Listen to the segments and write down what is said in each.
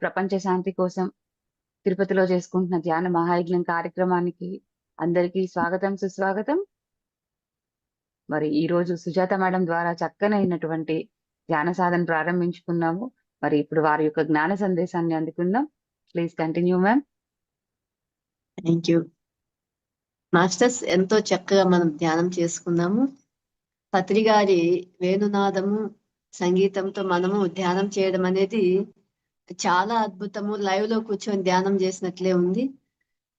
ప్రపంచ శాంతి కోసం తిరుపతిలో చేసుకుంటున్న ధ్యాన మహాయజ్ఞం కార్యక్రమానికి అందరికీ స్వాగతం సుస్వాగతం. మరి ఈ రోజు సుజాత మేడం ద్వారా చక్కనైనటువంటి ధ్యాన సాధన ప్రారంభించుకున్నాము. మరి ఇప్పుడు వారి యొక్క జ్ఞాన సందేశాన్ని అందుకుందాం. Please continue ma'am. Thank you masters. ఎంతో చక్కగా మనం ధ్యానం చేసుకున్నాము. పత్రి గారి వేణునాదము సంగీతంతో మనము ధ్యానం చేయడం అనేది చాలా అద్భుతము. లైవ్ లో కూర్చొని ధ్యానం చేసినట్లే ఉంది.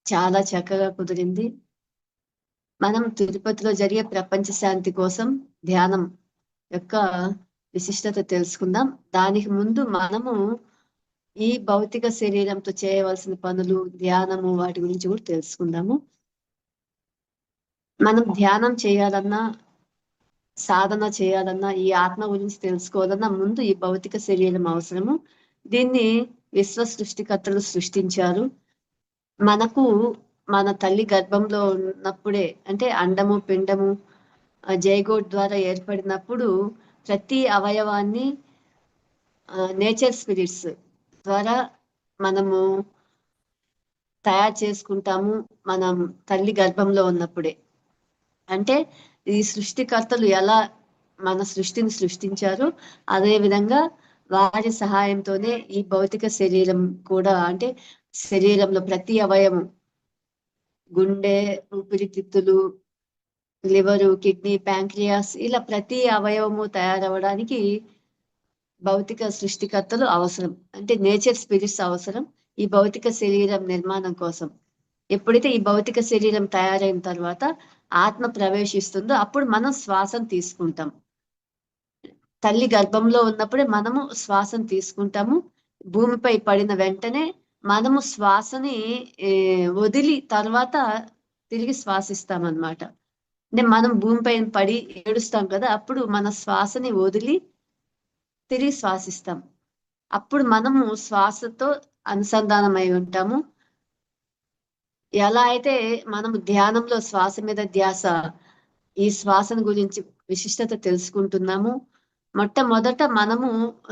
చాలా చక్కగా కుదిరింది. మనం తిరుపతిలో జరిగే ప్రపంచ శాంతి కోసం ధ్యానం యొక్క విశిష్టత తెలుసుకుందాం. దానికి ముందు మనము ఈ భౌతిక శరీరంతో చేయవలసిన పనులు, ధ్యానము, వాటి గురించి కూడా తెలుసుకుందాము. మనం ధ్యానం చేయాలన్నా, సాధన చేయాలన్నా, ఈ ఆత్మ గురించి తెలుసుకోవాలన్నా ముందు ఈ భౌతిక శరీరం అవసరము. దీన్ని విశ్వ సృష్టికర్తలు సృష్టించారు. మనకు మన తల్లి గర్భంలో ఉన్నప్పుడే, అంటే అండము పిండము జైగోట్ ద్వారా ఏర్పడినప్పుడు ప్రతి అవయవాన్ని నేచర్ స్పిరిట్స్ ద్వారా మనము తయారు చేసుకుంటాము. మనం తల్లి గర్భంలో ఉన్నప్పుడే, అంటే ఈ సృష్టికర్తలు ఎలా మన సృష్టిని సృష్టించారు, అదే విధంగా వారి సహాయంతోనే ఈ భౌతిక శరీరం కూడా, అంటే శరీరంలో ప్రతి అవయవం, గుండె, ఊపిరితిత్తులు, లివరు, కిడ్నీ, ప్యాంక్రియాస్, ఇలా ప్రతి అవయవము తయారవడానికి భౌతిక సృష్టికర్తలు అవసరం. అంటే నేచర్ స్పిరిట్స్ అవసరం ఈ భౌతిక శరీరం నిర్మాణం కోసం. ఎప్పుడైతే ఈ భౌతిక శరీరం తయారైన తర్వాత ఆత్మ ప్రవేశిస్తుందో అప్పుడు మనం శ్వాసను తీసుకుంటాం. తల్లి గర్భంలో ఉన్నప్పుడే మనము శ్వాసను తీసుకుంటాము. భూమిపై పడిన వెంటనే మనము శ్వాసని వదిలి తర్వాత తిరిగి శ్వాసిస్తాం అన్నమాట. అంటే మనం భూమిపై పడి ఏడుస్తాం కదా, అప్పుడు మన శ్వాసని వదిలి తిరిగి శ్వాసిస్తాం. అప్పుడు మనము శ్వాసతో అనుసంధానమై ఉంటాము. ఎలా అయితే మనము ధ్యానంలో శ్వాస మీద ధ్యాస, ఈ శ్వాసను గురించి విశిష్టత తెలుసుకుంటున్నాము. మొట్టమొదట మనము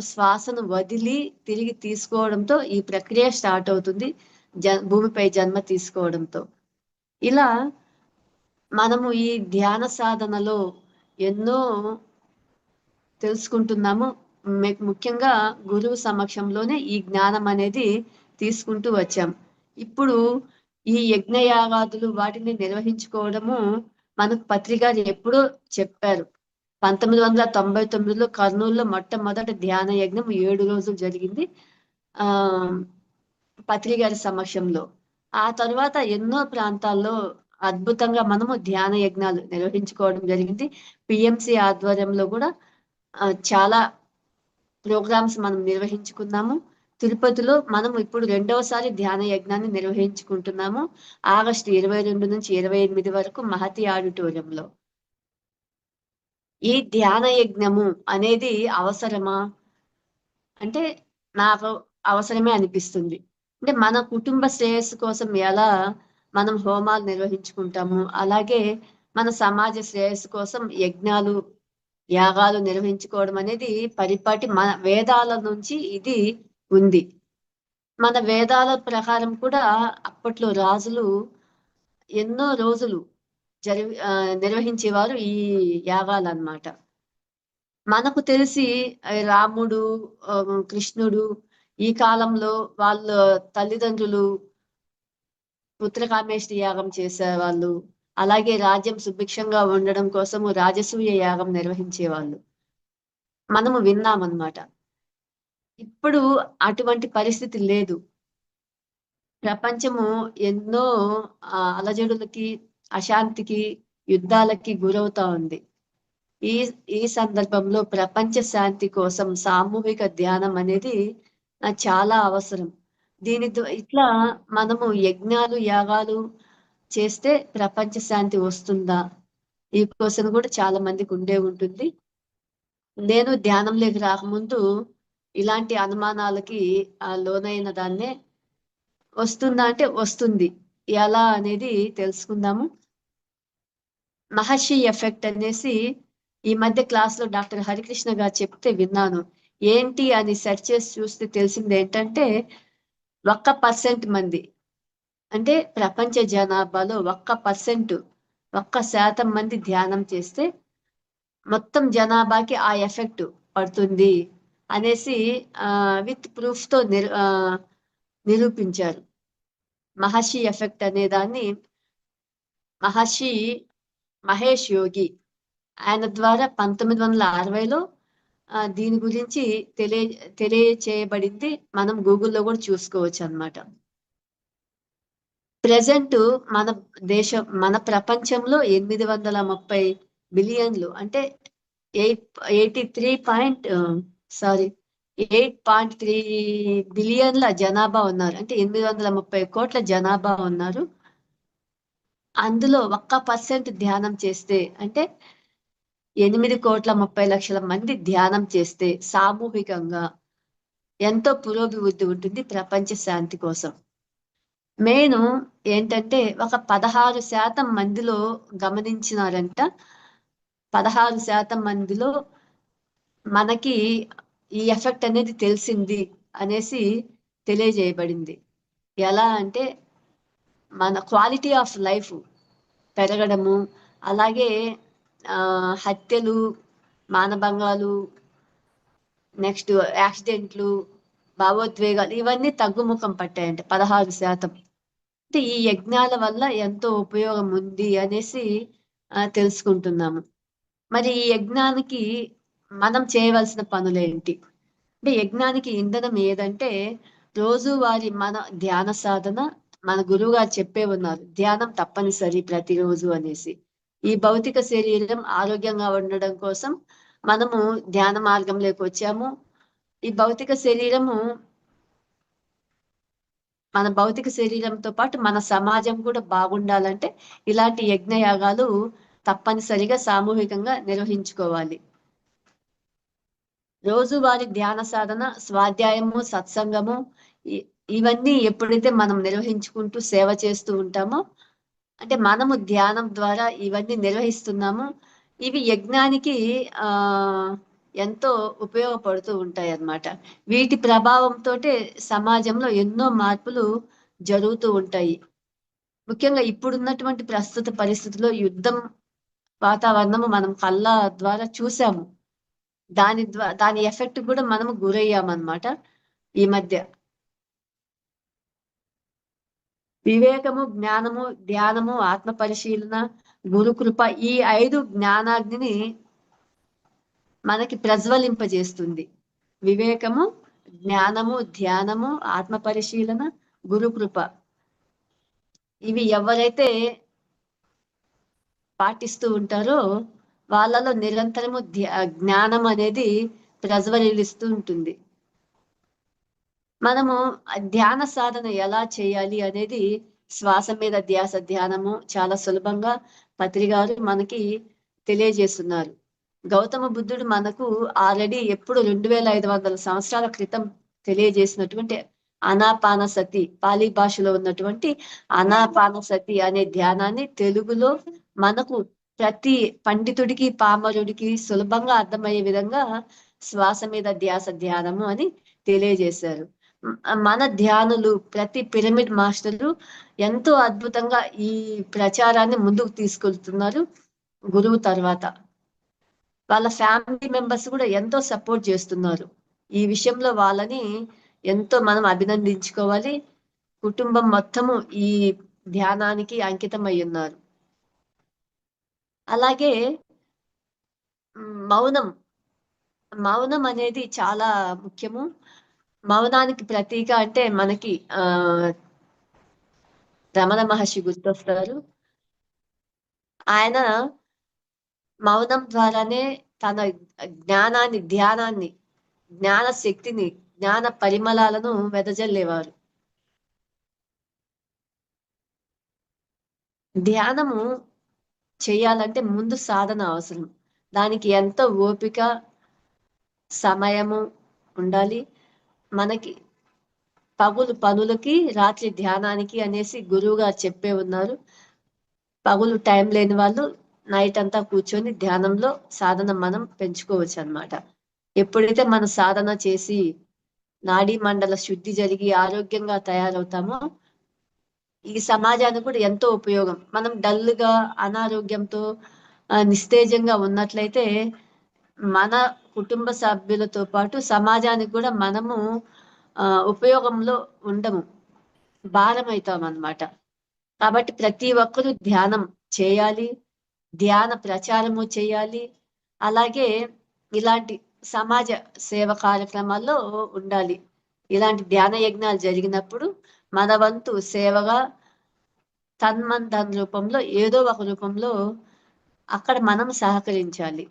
శ్వాసను వదిలి తిరిగి తీసుకోవడంతో ఈ ప్రక్రియ స్టార్ట్ అవుతుంది, భూమిపై జన్మ తీసుకోవడంతో. ఇలా మనము ఈ ధ్యాన సాధనలో ఎన్నో తెలుసుకుంటున్నాము. ముఖ్యంగా గురువు సమక్షంలోనే ఈ జ్ఞానం అనేది తీసుకుంటూ వచ్చాం. ఇప్పుడు ఈ యజ్ఞయాగాదులు వాటిని నిర్వహించుకోవడము మనకు పత్రికారు ఎప్పుడో చెప్పారు. 1999లో కర్నూలులో మొట్టమొదటి ధ్యాన యజ్ఞం 7 రోజులు జరిగింది పత్రికారి సమక్షంలో. ఆ తర్వాత ఎన్నో ప్రాంతాల్లో అద్భుతంగా మనము ధ్యాన యజ్ఞాలు నిర్వహించుకోవడం జరిగింది. పిఎంసి ఆధ్వర్యంలో కూడా చాలా ప్రోగ్రామ్స్ మనం నిర్వహించుకున్నాము. తిరుపతిలో మనం ఇప్పుడు 2వసారి ధ్యాన యజ్ఞాన్ని నిర్వహించుకుంటున్నాము. ఆగస్టు 22 నుంచి 28 వరకు మహతి ఆడిటోరియంలో. ఈ ధ్యాన యజ్ఞము అనేది అవసరమా అంటే నాకు అవసరమే అనిపిస్తుంది. అంటే మన కుటుంబ శ్రేయస్సు కోసం ఎలా మనం హోమాలు నిర్వహించుకుంటాము, అలాగే మన సమాజ శ్రేయస్సు కోసం యజ్ఞాలు, యాగాలు నిర్వహించుకోవడం అనేది పరిపాటి మన వేదాల నుంచి ఇది ఉంది. మన వేదాల ప్రకారం కూడా అప్పట్లో రాజులు ఎన్నో రోజులు నిర్వహించేవారు ఈ యాగాలు అన్నమాట. మనకు తెలిసి రాముడు, కృష్ణుడు ఈ కాలంలో వాళ్ళ తల్లిదండ్రులు పుత్రకామేష్టి యాగం చేసేవాళ్ళు. అలాగే రాజ్యం సుభిక్షంగా ఉండడం కోసము రాజసూయ యాగం నిర్వహించేవాళ్ళు. మనము విన్నామన్నమాట. ఇప్పుడు అటువంటి పరిస్థితి లేదు. ప్రపంచము ఎన్నో అలజడులకి, అశాంతికి, యుద్ధాలకి గురవుతా ఉంది. ఈ సందర్భంలో ప్రపంచ శాంతి కోసం సామూహిక ధ్యానం అనేది చాలా అవసరం. ఇట్లా మనము యజ్ఞాలు, యాగాలు చేస్తే ప్రపంచ శాంతి వస్తుందా, ఈ క్వశ్చన్ కూడా చాలా మందికి ఉండే ఉంటుంది. నేను ధ్యానంలోకి రాకముందు ఇలాంటి అనుమానాలకి లోనైన దాన్నే. వస్తుందా అంటే వస్తుంది. ఎలా అనేది తెలుసుకుందాము. మహర్షి ఎఫెక్ట్ అనేసి ఈ మధ్య క్లాస్ లో డాక్టర్ హరికృష్ణ గారు చెప్తే విన్నాను. ఏంటి అని సెర్చ్ చేసి చూస్తే తెలిసింది ఏంటంటే 1% మంది, అంటే ప్రపంచ జనాభాలో 1%, 1% మంది ధ్యానం చేస్తే మొత్తం జనాభాకి ఆ ఎఫెక్ట్ పడుతుంది అనేసి విత్ ప్రూఫ్ తో నిరూపించారు. మహర్షి ఎఫెక్ట్ అనే దాన్ని మహర్షి మహేష్ యోగి ఆయన ద్వారా 1960లో దీని గురించి తెలియచేయబడింది. మనం గూగుల్లో కూడా చూసుకోవచ్చు అన్నమాట. ప్రెసెంట్ మన ప్రపంచంలో 830 బిలియన్లు, అంటే 8.3 బిలియన్ల జనాభా ఉన్నారు. అంటే 830 కోట్ల జనాభా ఉన్నారు. అందులో 1% ధ్యానం చేస్తే, అంటే 8,30,00,000 మంది ధ్యానం చేస్తే సామూహికంగా ఎంతో పురోభివృద్ధి ఉంటుంది ప్రపంచ శాంతి కోసం. మెయిన్ ఏంటంటే ఒక 16% మందిలో గమనించినారంట. 16% మందిలో మనకి ఈ ఎఫెక్ట్ అనేది తెలిసింది అనేసి తెలియజేయబడింది. ఎలా అంటే మన క్వాలిటీ ఆఫ్ లైఫ్ పెరగడము, అలాగే హత్యలు, మానభంగాలు, నెక్స్ట్ యాక్సిడెంట్లు, భావోద్వేగాలు ఇవన్నీ తగ్గుముఖం పట్టాయంట 16%. అంటే ఈ యజ్ఞాల వల్ల ఎంతో ఉపయోగం ఉంది అనేసి తెలుసుకుంటున్నాము. మరి ఈ యజ్ఞానికి మనం చేయవలసిన పనులేంటి? అంటే యజ్ఞానికి ఇంధనం ఏదంటే రోజువారి మన ధ్యాన సాధన. మన గురువు గారు చెప్పే ఉన్నారు, ధ్యానం తప్పనిసరి ప్రతిరోజు అనేసి. ఈ భౌతిక శరీరం ఆరోగ్యంగా ఉండడం కోసం మనము ధ్యాన మార్గంలోకి వచ్చాము. ఈ భౌతిక శరీరము, మన భౌతిక శరీరంతో పాటు మన సమాజం కూడా బాగుండాలంటే ఇలాంటి యజ్ఞయాగాలు తప్పనిసరిగా సామూహికంగా నిర్వహించుకోవాలి. రోజువారి ధ్యాన సాధన, స్వాధ్యాయము, సత్సంగము ఇవన్నీ ఎప్పుడైతే మనం నిర్వహించుకుంటూ సేవ చేస్తూ ఉంటామో, అంటే మనము ధ్యానం ద్వారా ఇవన్నీ నిర్వహిస్తున్నాము, ఇవి యజ్ఞానికి ఎంతో ఉపయోగపడుతూ ఉంటాయి అన్నమాట. వీటి ప్రభావంతో సమాజంలో ఎన్నో మార్పులు జరుగుతూ ఉంటాయి. ముఖ్యంగా ఇప్పుడున్నటువంటి ప్రస్తుత పరిస్థితుల్లో యుద్ధం వాతావరణము మనం కళ్ళ ద్వారా చూసాము. దాని ఎఫెక్ట్ కూడా మనము గురయ్యామన్నమాట ఈ మధ్య. వివేకము, జ్ఞానము, ధ్యానము, ఆత్మ పరిశీలన, గురుకృప ఈ 5 జ్ఞానాగ్నిని మనకి ప్రజ్వలింపజేస్తుంది. వివేకము, జ్ఞానము, ధ్యానము, ఆత్మ పరిశీలన, గురుకృప ఇవి ఎవరైతే పాటిస్తూ ఉంటారో వాళ్ళలో నిరంతరము జ్ఞానం అనేది ప్రజ్వలిస్తూ ఉంటుంది. మనము ధ్యాన సాధన ఎలా చేయాలి అనేది శ్వాస మీద ధ్యాస ధ్యానము చాలా సులభంగా పత్రి గారు మనకి తెలియజేస్తున్నారు. గౌతమ బుద్ధుడు మనకు ఆల్రెడీ ఎప్పుడు 2500 సంవత్సరాల క్రితం తెలియజేసినటువంటి అనాపాన సతి, పాలీ భాషలో ఉన్నటువంటి అనాపాన సతి అనే ధ్యానాన్ని తెలుగులో మనకు ప్రతి పండితుడికి పామరుడికి సులభంగా అర్థమయ్యే విధంగా శ్వాస మీద ధ్యాస ధ్యానము అని తెలియజేశారు. మన ధ్యానులు, ప్రతి పిరమిడ్ మాస్టర్లు ఎంతో అద్భుతంగా ఈ ప్రచారాన్ని ముందుకు తీసుకెళ్తున్నారు. గురువు తర్వాత వాళ్ళ ఫ్యామిలీ మెంబర్స్ కూడా ఎంతో సపోర్ట్ చేస్తున్నారు. ఈ విషయంలో వాళ్ళని ఎంతో మనం అభినందించుకోవాలి. కుటుంబం మొత్తము ఈ ధ్యానానికి అంకితం అయి ఉన్నారు. అలాగే మౌనం అనేది చాలా ముఖ్యము. మౌనానికి ప్రతీక అంటే మనకి రమణ మహర్షి గుర్తొస్తారు. ఆయన మౌనం ద్వారానే తన జ్ఞానాన్ని, ధ్యానాన్ని, జ్ఞాన శక్తిని, జ్ఞాన పరిమళాలను వెదజల్లేవారు. ధ్యానము చేయాలంటే ముందు సాధన అవసరం. దానికి ఎంతో ఓపిక, సమయము ఉండాలి. మనకి పగులు పనులకి, రాత్రి ధ్యానానికి అనేసి గురువు గారు చెప్పే ఉన్నారు. పగులు టైం లేని వాళ్ళు నైట్ అంతా కూర్చొని ధ్యానంలో సాధన మనం పెంచుకోవచ్చు అన్నమాట. ఎప్పుడైతే మన సాధన చేసి నాడీ మండల శుద్ధి జరిగి ఆరోగ్యంగా తయారవుతామో ఈ సమాజానికి కూడా ఎంతో ఉపయోగం. మనం డల్గా అనారోగ్యంతో నిస్తేజంగా ఉన్నట్లయితే మన కుటుంబ సభ్యులతో పాటు సమాజానికి కూడా మనము ఉపయోగంలో ఉండము, భారం అవుతాం అన్నమాట. కాబట్టి ప్రతి ఒక్కరూ ధ్యానం చేయాలి, ధ్యాన ప్రచారము చేయాలి, అలాగే ఇలాంటి సమాజ సేవ కార్యక్రమాల్లో ఉండాలి. ఇలాంటి ధ్యాన యజ్ఞాలు జరిగినప్పుడు మన వంతు సేవగా తన్మన్ రూపంలో ఏదో ఒక రూపంలో అక్కడ మనం సహకరించాలి.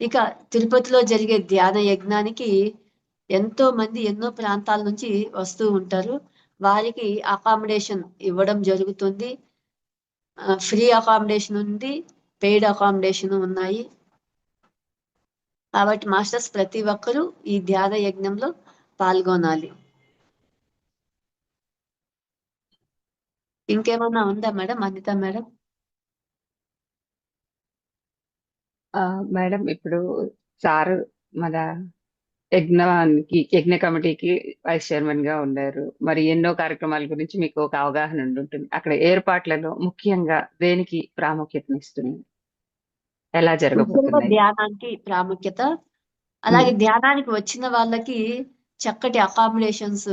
ఇక తిరుపతిలో జరిగే ధ్యాన యజ్ఞానికి ఎంతో మంది ఎన్నో ప్రాంతాల నుంచి వస్తూ ఉంటారు. వారికి అకామిడేషన్ ఇవ్వడం జరుగుతుంది. ఫ్రీ అకామిడేషన్ ఉంది, పెయిడ్ అకామిడేషన్ ఉన్నాయి. కాబట్టి మాస్టర్స్ ప్రతి ఒక్కరూ ఈ ధ్యాన యజ్ఞంలో పాల్గొనాలి. ఇంకేమన్నా ఉందా మేడం, అనిత మేడం? మేడం ఇప్పుడు సార్ మన యజ్ఞ కమిటీకి వైస్ చైర్మన్ గా ఉన్నారు. మరి ఎన్నో కార్యక్రమాల గురించి మీకు ఒక అవగాహన ఉంటుంది. అక్కడ ఏర్పాట్లలో ముఖ్యంగా దేనికి ప్రాముఖ్యతనిస్తుంది, ఎలా ముఖ్యంగా జరగబోతున్నాయి? ధ్యానానికి ప్రాముఖ్యత, అలాగే ధ్యానానికి వచ్చిన వాళ్ళకి చక్కటి అకామిడేషన్స్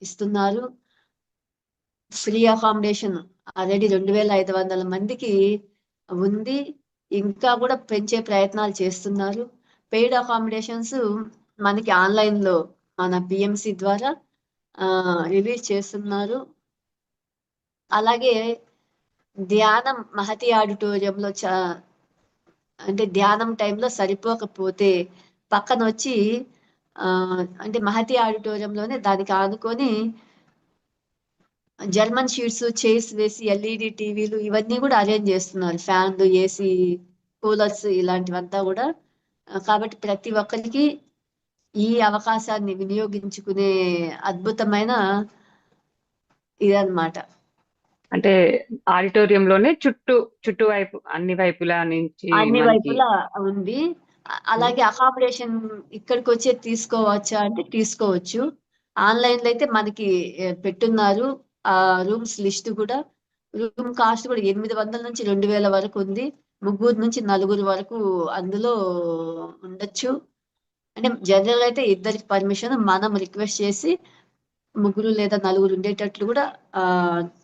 ఇస్తున్నారు. ఫ్రీ అకామిడేషన్ ఆల్రెడీ 2500 మందికి ఉంది. ఇంకా కూడా పెంచే ప్రయత్నాలు చేస్తున్నారు. పెయిడ్ అకామిడేషన్స్ మనకి ఆన్లైన్ లో మన పిఎంసి ద్వారా రిలీజ్ చేస్తున్నారు. అలాగే ధ్యానం మహతి ఆడిటోరియంలో అంటే ధ్యానం టైంలో సరిపోకపోతే పక్కన వచ్చి అంటే మహతి ఆడిటోరియంలోనే దానికి ఆనుకొని జర్మన్ షీట్స్, చైర్స్ వేసి ఎల్ఈడి టీవీలు ఇవన్నీ కూడా అరేంజ్ చేస్తున్నారు. ఫ్యాన్లు, ఏసీ, కూలర్స్ ఇలాంటివంతా కూడా. కాబట్టి ప్రతి ఒక్కరికి ఈ అవకాశాన్ని వినియోగించుకునే అద్భుతమైన ఇదన్నమాట. అంటే ఆడిటోరియంలోనే చుట్టూ వైపు అన్ని వైపులా నుంచి అన్ని మనకి వైపులా ఉంది. అలాగే అకామిడేషన్ ఇక్కడికి వచ్చే తీసుకోవచ్చా అంటే తీసుకోవచ్చు. ఆన్లైన్ లో అయితే మనకి పెట్టున్నారు ఆ రూమ్స్ లిస్ట్ కూడా. రూమ్ కాస్ట్ కూడా 800 నుంచి 2000 వరకు ఉంది. 3 నుంచి 4 వరకు అందులో ఉండొచ్చు. అంటే జనరల్ అయితే ఇద్దరికి పర్మిషన్, మనం రిక్వెస్ట్ చేసి 3 లేదా 4 ఉండేటట్లు కూడా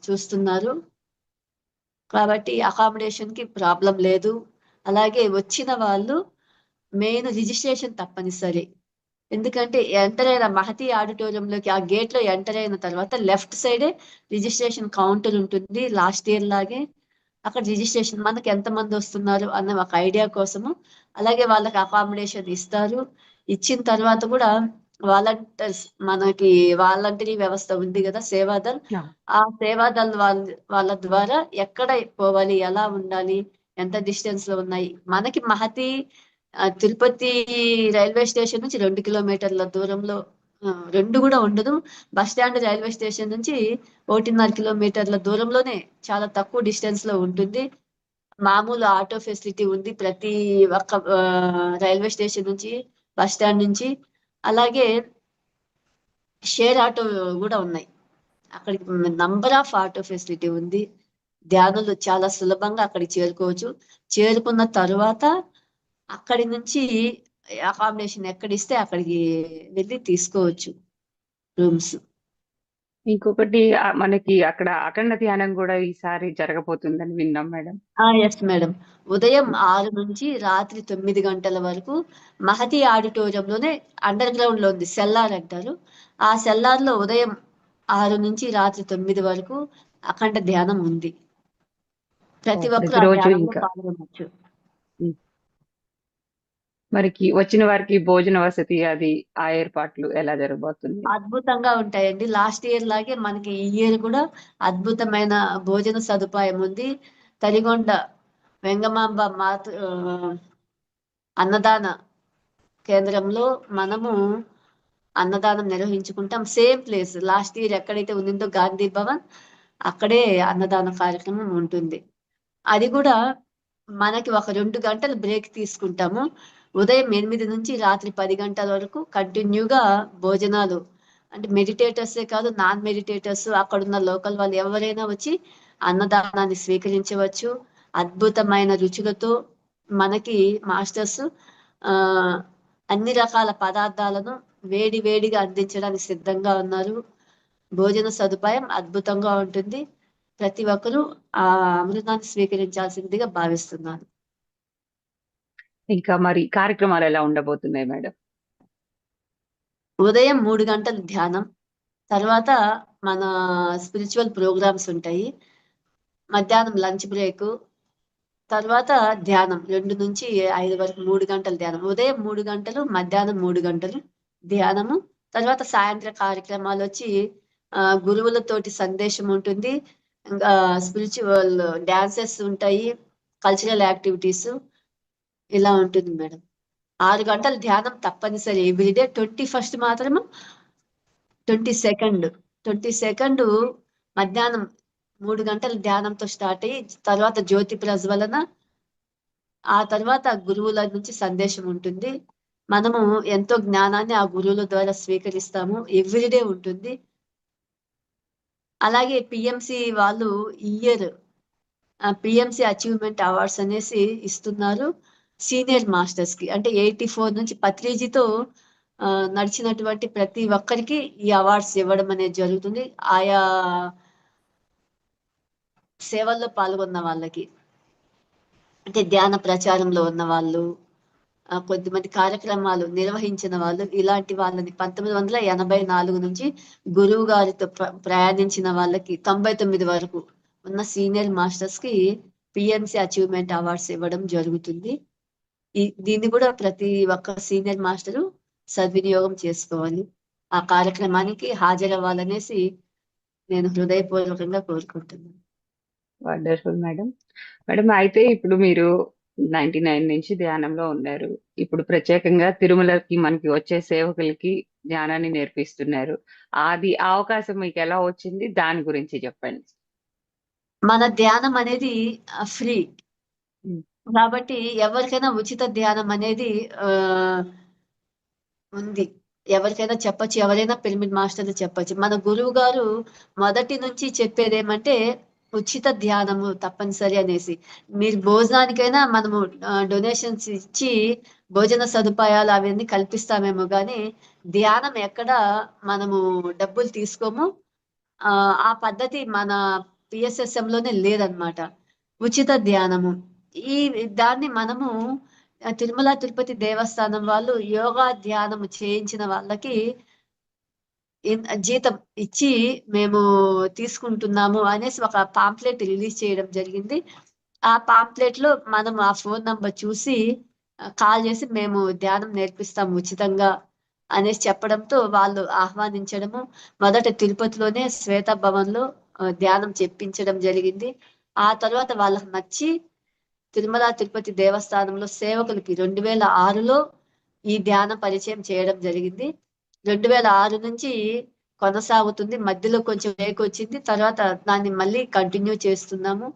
చూస్తున్నారు. కాబట్టి అకామిడేషన్ కి ప్రాబ్లం లేదు. అలాగే వచ్చిన వాళ్ళు మెయిన్ రిజిస్ట్రేషన్ తప్పనిసరి. ఎందుకంటే ఎంటర్ అయిన మహతి ఆడిటోరియంలోకి ఆ గేట్ లో ఎంటర్ అయిన తర్వాత లెఫ్ట్ సైడే రిజిస్ట్రేషన్ కౌంటర్ ఉంటుంది, లాస్ట్ ఇయర్ లాగే. అక్కడ రిజిస్ట్రేషన్ మనకి ఎంతమంది వస్తున్నారు అన్న ఒక ఐడియా కోసము. అలాగే వాళ్ళకి అకామిడేషన్ ఇస్తారు. ఇచ్చిన తర్వాత కూడా వాలంటీర్స్, మనకి వాలంటరీ వ్యవస్థ ఉంది కదా సేవాదల్, ఆ సేవాదల్ వాళ్ళ ద్వారా ఎక్కడ పోవాలి, ఎలా ఉండాలి, ఎంత డిస్టెన్స్ లో ఉన్నాయి. మనకి మహతి తిరుపతి రైల్వే స్టేషన్ నుంచి 2 కిలోమీటర్ల దూరంలో, 2 కూడా ఉండదు, బస్ స్టాండ్ రైల్వే స్టేషన్ నుంచి 1.5 కిలోమీటర్ల దూరంలోనే, చాలా తక్కువ డిస్టెన్స్ లో ఉంటుంది. మామూలు ఆటో ఫెసిలిటీ ఉంది ప్రతి ఒక్క రైల్వే స్టేషన్ నుంచి, బస్ స్టాండ్ నుంచి. అలాగే షేర్ ఆటో కూడా ఉన్నాయి. అక్కడికి నంబర్ ఆఫ్ ఆటో ఫెసిలిటీ ఉంది. ధ్యానులు చాలా సులభంగా అక్కడికి చేరుకోవచ్చు. చేరుకున్న తరువాత అక్కడి నుంచి అకామిడేషన్ ఎక్కడిస్తే అక్కడికి వెళ్ళి తీసుకోవచ్చు రూమ్స్. ఇంకొకటి మనకి అక్కడ అఖండ ధ్యానం కూడా ఈసారి జరగబోతుందని విన్నాం మేడం. Yes madam. ఉదయం 6 నుంచి రాత్రి 9 గంటల వరకు మహతి ఆడిటోరియంలోనే అండర్ గ్రౌండ్ లో ఉంది, సెల్లార్ అంటారు. ఆ సెల్లార్ లో ఉదయం 6 నుంచి రాత్రి 9 వరకు అఖండ ధ్యానం ఉంది. ప్రతి ఒక్కరు ఆ ప్రతిరోజు ధ్యానంలో ఇంకా పాల్గొనవచ్చు. మరికి వచ్చిన వారికి భోజన వసతి అది ఆ ఏర్పాట్లు ఎలా జరగబోతుంది? అద్భుతంగా ఉంటాయండి. లాస్ట్ ఇయర్ లాగే మనకి ఈ ఇయర్ కూడా అద్భుతమైన భోజన సదుపాయం ఉంది. తరిగొండ వెంగమాంబ అన్నదాన కేంద్రంలో మనము అన్నదానం నిర్వహించుకుంటాం. సేమ్ ప్లేస్ లాస్ట్ ఇయర్ ఎక్కడైతే ఉండిందో గాంధీ భవన్, అక్కడే అన్నదాన కార్యక్రమం ఉంటుంది. అది కూడా మనకి ఒక 2 గంటలు బ్రేక్ తీసుకుంటాము. ఉదయం 8 నుంచి రాత్రి 10 గంటల వరకు కంటిన్యూగా భోజనాలు, అంటే మెడిటేటర్సే కాదు, నాన్ మెడిటేటర్స్, అక్కడున్న లోకల్ వాళ్ళు ఎవరైనా వచ్చి అన్నదానాన్ని స్వీకరించవచ్చు. అద్భుతమైన రుచులతో మనకి మాస్టర్స్ ఆ అన్ని రకాల పదార్థాలను వేడి వేడిగా అందించడానికి సిద్ధంగా ఉన్నారు. భోజన సదుపాయం అద్భుతంగా ఉంటుంది. ప్రతి ఒక్కరూ ఆ అమృతాన్ని స్వీకరించాల్సిందిగా భావిస్తున్నాను. ఇంకా మరి కార్యక్రమాలు ఎలా ఉండబోతున్నాయి మేడం? ఉదయం 3 గంటలు ధ్యానం, తర్వాత మన స్పిరిచువల్ ప్రోగ్రామ్స్ ఉంటాయి. మధ్యాహ్నం లంచ్ బ్రేక్, తర్వాత ధ్యానం 2 నుంచి 5 వరకు 3 గంటలు ధ్యానం. ఉదయం 3 గంటలు, మధ్యాహ్నం 3 గంటలు ధ్యానము. తర్వాత సాయంత్ర కార్యక్రమాలు వచ్చి గురువులతోటి సందేశం ఉంటుంది. ఇంకా స్పిరిచువల్ డాన్సెస్ ఉంటాయి, కల్చరల్ యాక్టివిటీస్, ఇలా ఉంటుంది మేడం. 6 గంటలు ధ్యానం తప్పనిసరి ఎవ్రీడే. 21st మాత్రము 22nd మధ్యాహ్నం 3 గంటల ధ్యానంతో స్టార్ట్ అయ్యి తర్వాత జ్యోతి ప్రజ్వలన, ఆ తర్వాత గురువుల నుంచి సందేశం ఉంటుంది. మనము ఎంతో జ్ఞానాన్ని ఆ గురువుల ద్వారా స్వీకరిస్తాము. ఎవ్రీడే ఉంటుంది. అలాగే పిఎంసి వాళ్ళు ఇయర్ పిఎంసి అచీవ్మెంట్ అవార్డ్స్ అనేసి ఇస్తున్నారు సీనియర్ మాస్టర్స్ కి. అంటే 84 నుంచి పత్రిజీతో నడిచినటువంటి ప్రతి ఒక్కరికి ఈ అవార్డ్స్ ఇవ్వడం అనేది జరుగుతుంది, ఆయా సేవల్లో పాల్గొన్న వాళ్ళకి. అంటే ధ్యాన ప్రచారంలో ఉన్న వాళ్ళు, కొద్దిమంది కార్యక్రమాలు నిర్వహించిన వాళ్ళు, ఇలాంటి వాళ్ళని 1984 నుంచి గురువు గారితో ప్రయాణించిన వాళ్ళకి 99 వరకు ఉన్న సీనియర్ మాస్టర్స్ కి పిఎంసి అచీవ్మెంట్ అవార్డ్స్ ఇవ్వడం జరుగుతుంది. దీన్ని కూడా ప్రతి ఒక్క సీనియర్ మాస్టరు సద్వినియోగం చేసుకోవాలి. ఆ కార్యక్రమానికి హాజరవ్వాలనేసి నేను హృదయపూర్వకంగా కోరుకుంటున్నాను. Wonderful madam. మేడం అయితే ఇప్పుడు మీరు 99 నుంచి ధ్యానంలో ఉన్నారు. ఇప్పుడు ప్రత్యేకంగా తిరుమలకి మనకి వచ్చే సేవకులకి ధ్యానాన్ని నేర్పిస్తున్నారు. అది ఆ అవకాశం మీకు ఎలా వచ్చింది? దాని గురించి చెప్పండి. మన ధ్యానం అనేది ఫ్రీ ఉమ్, కాబట్టి ఎవరికైనా ఉచిత ధ్యానం అనేది ఆ ఉంది. ఎవరికైనా చెప్పొచ్చు, ఎవరైనా పిరమిడ్ మాస్టర్లు చెప్పొచ్చు. మన గురువు గారు మొదటి నుంచి చెప్పేది ఏమంటే ఉచిత ధ్యానము తప్పనిసరి అనేసి. మీరు భోజనానికైనా మనము డొనేషన్స్ ఇచ్చి భోజన సదుపాయాలు అవన్నీ కల్పిస్తామేమో కానీ ధ్యానం ఎక్కడ మనము డబ్బులు తీసుకోము. ఆ పద్ధతి మన పిఎస్ఎస్ఎం లోనే లేదనమాట. ఉచిత ధ్యానము ఈ దాన్ని మనము తిరుమల తిరుపతి దేవస్థానం వాళ్ళు యోగా ధ్యానము చేయించిన వాళ్ళకి జీతం ఇచ్చి మేము తీసుకుంటున్నాము అనేసి ఒక పాంప్లెట్ రిలీజ్ చేయడం జరిగింది. ఆ పాంప్లెట్ లో మనం ఆ ఫోన్ నంబర్ చూసి కాల్ చేసి మేము ధ్యానం నేర్పిస్తాం ఉచితంగా అనేసి చెప్పడంతో వాళ్ళు ఆహ్వానించడము, మొదట తిరుపతిలోనే శ్వేత భవన్ లో ధ్యానం చెప్పించడం జరిగింది. ఆ తర్వాత వాళ్ళకి నచ్చి తిరుమల తిరుపతి దేవస్థానంలో సేవకులకి 2006లో ఈ ధ్యాన పరిచయం చేయడం జరిగింది. 2006 నుంచి కొనసాగుతుంది. మధ్యలో కొంచెం బ్రేక్ వచ్చింది, తర్వాత దాన్ని మళ్ళీ కంటిన్యూ చేస్తున్నాము.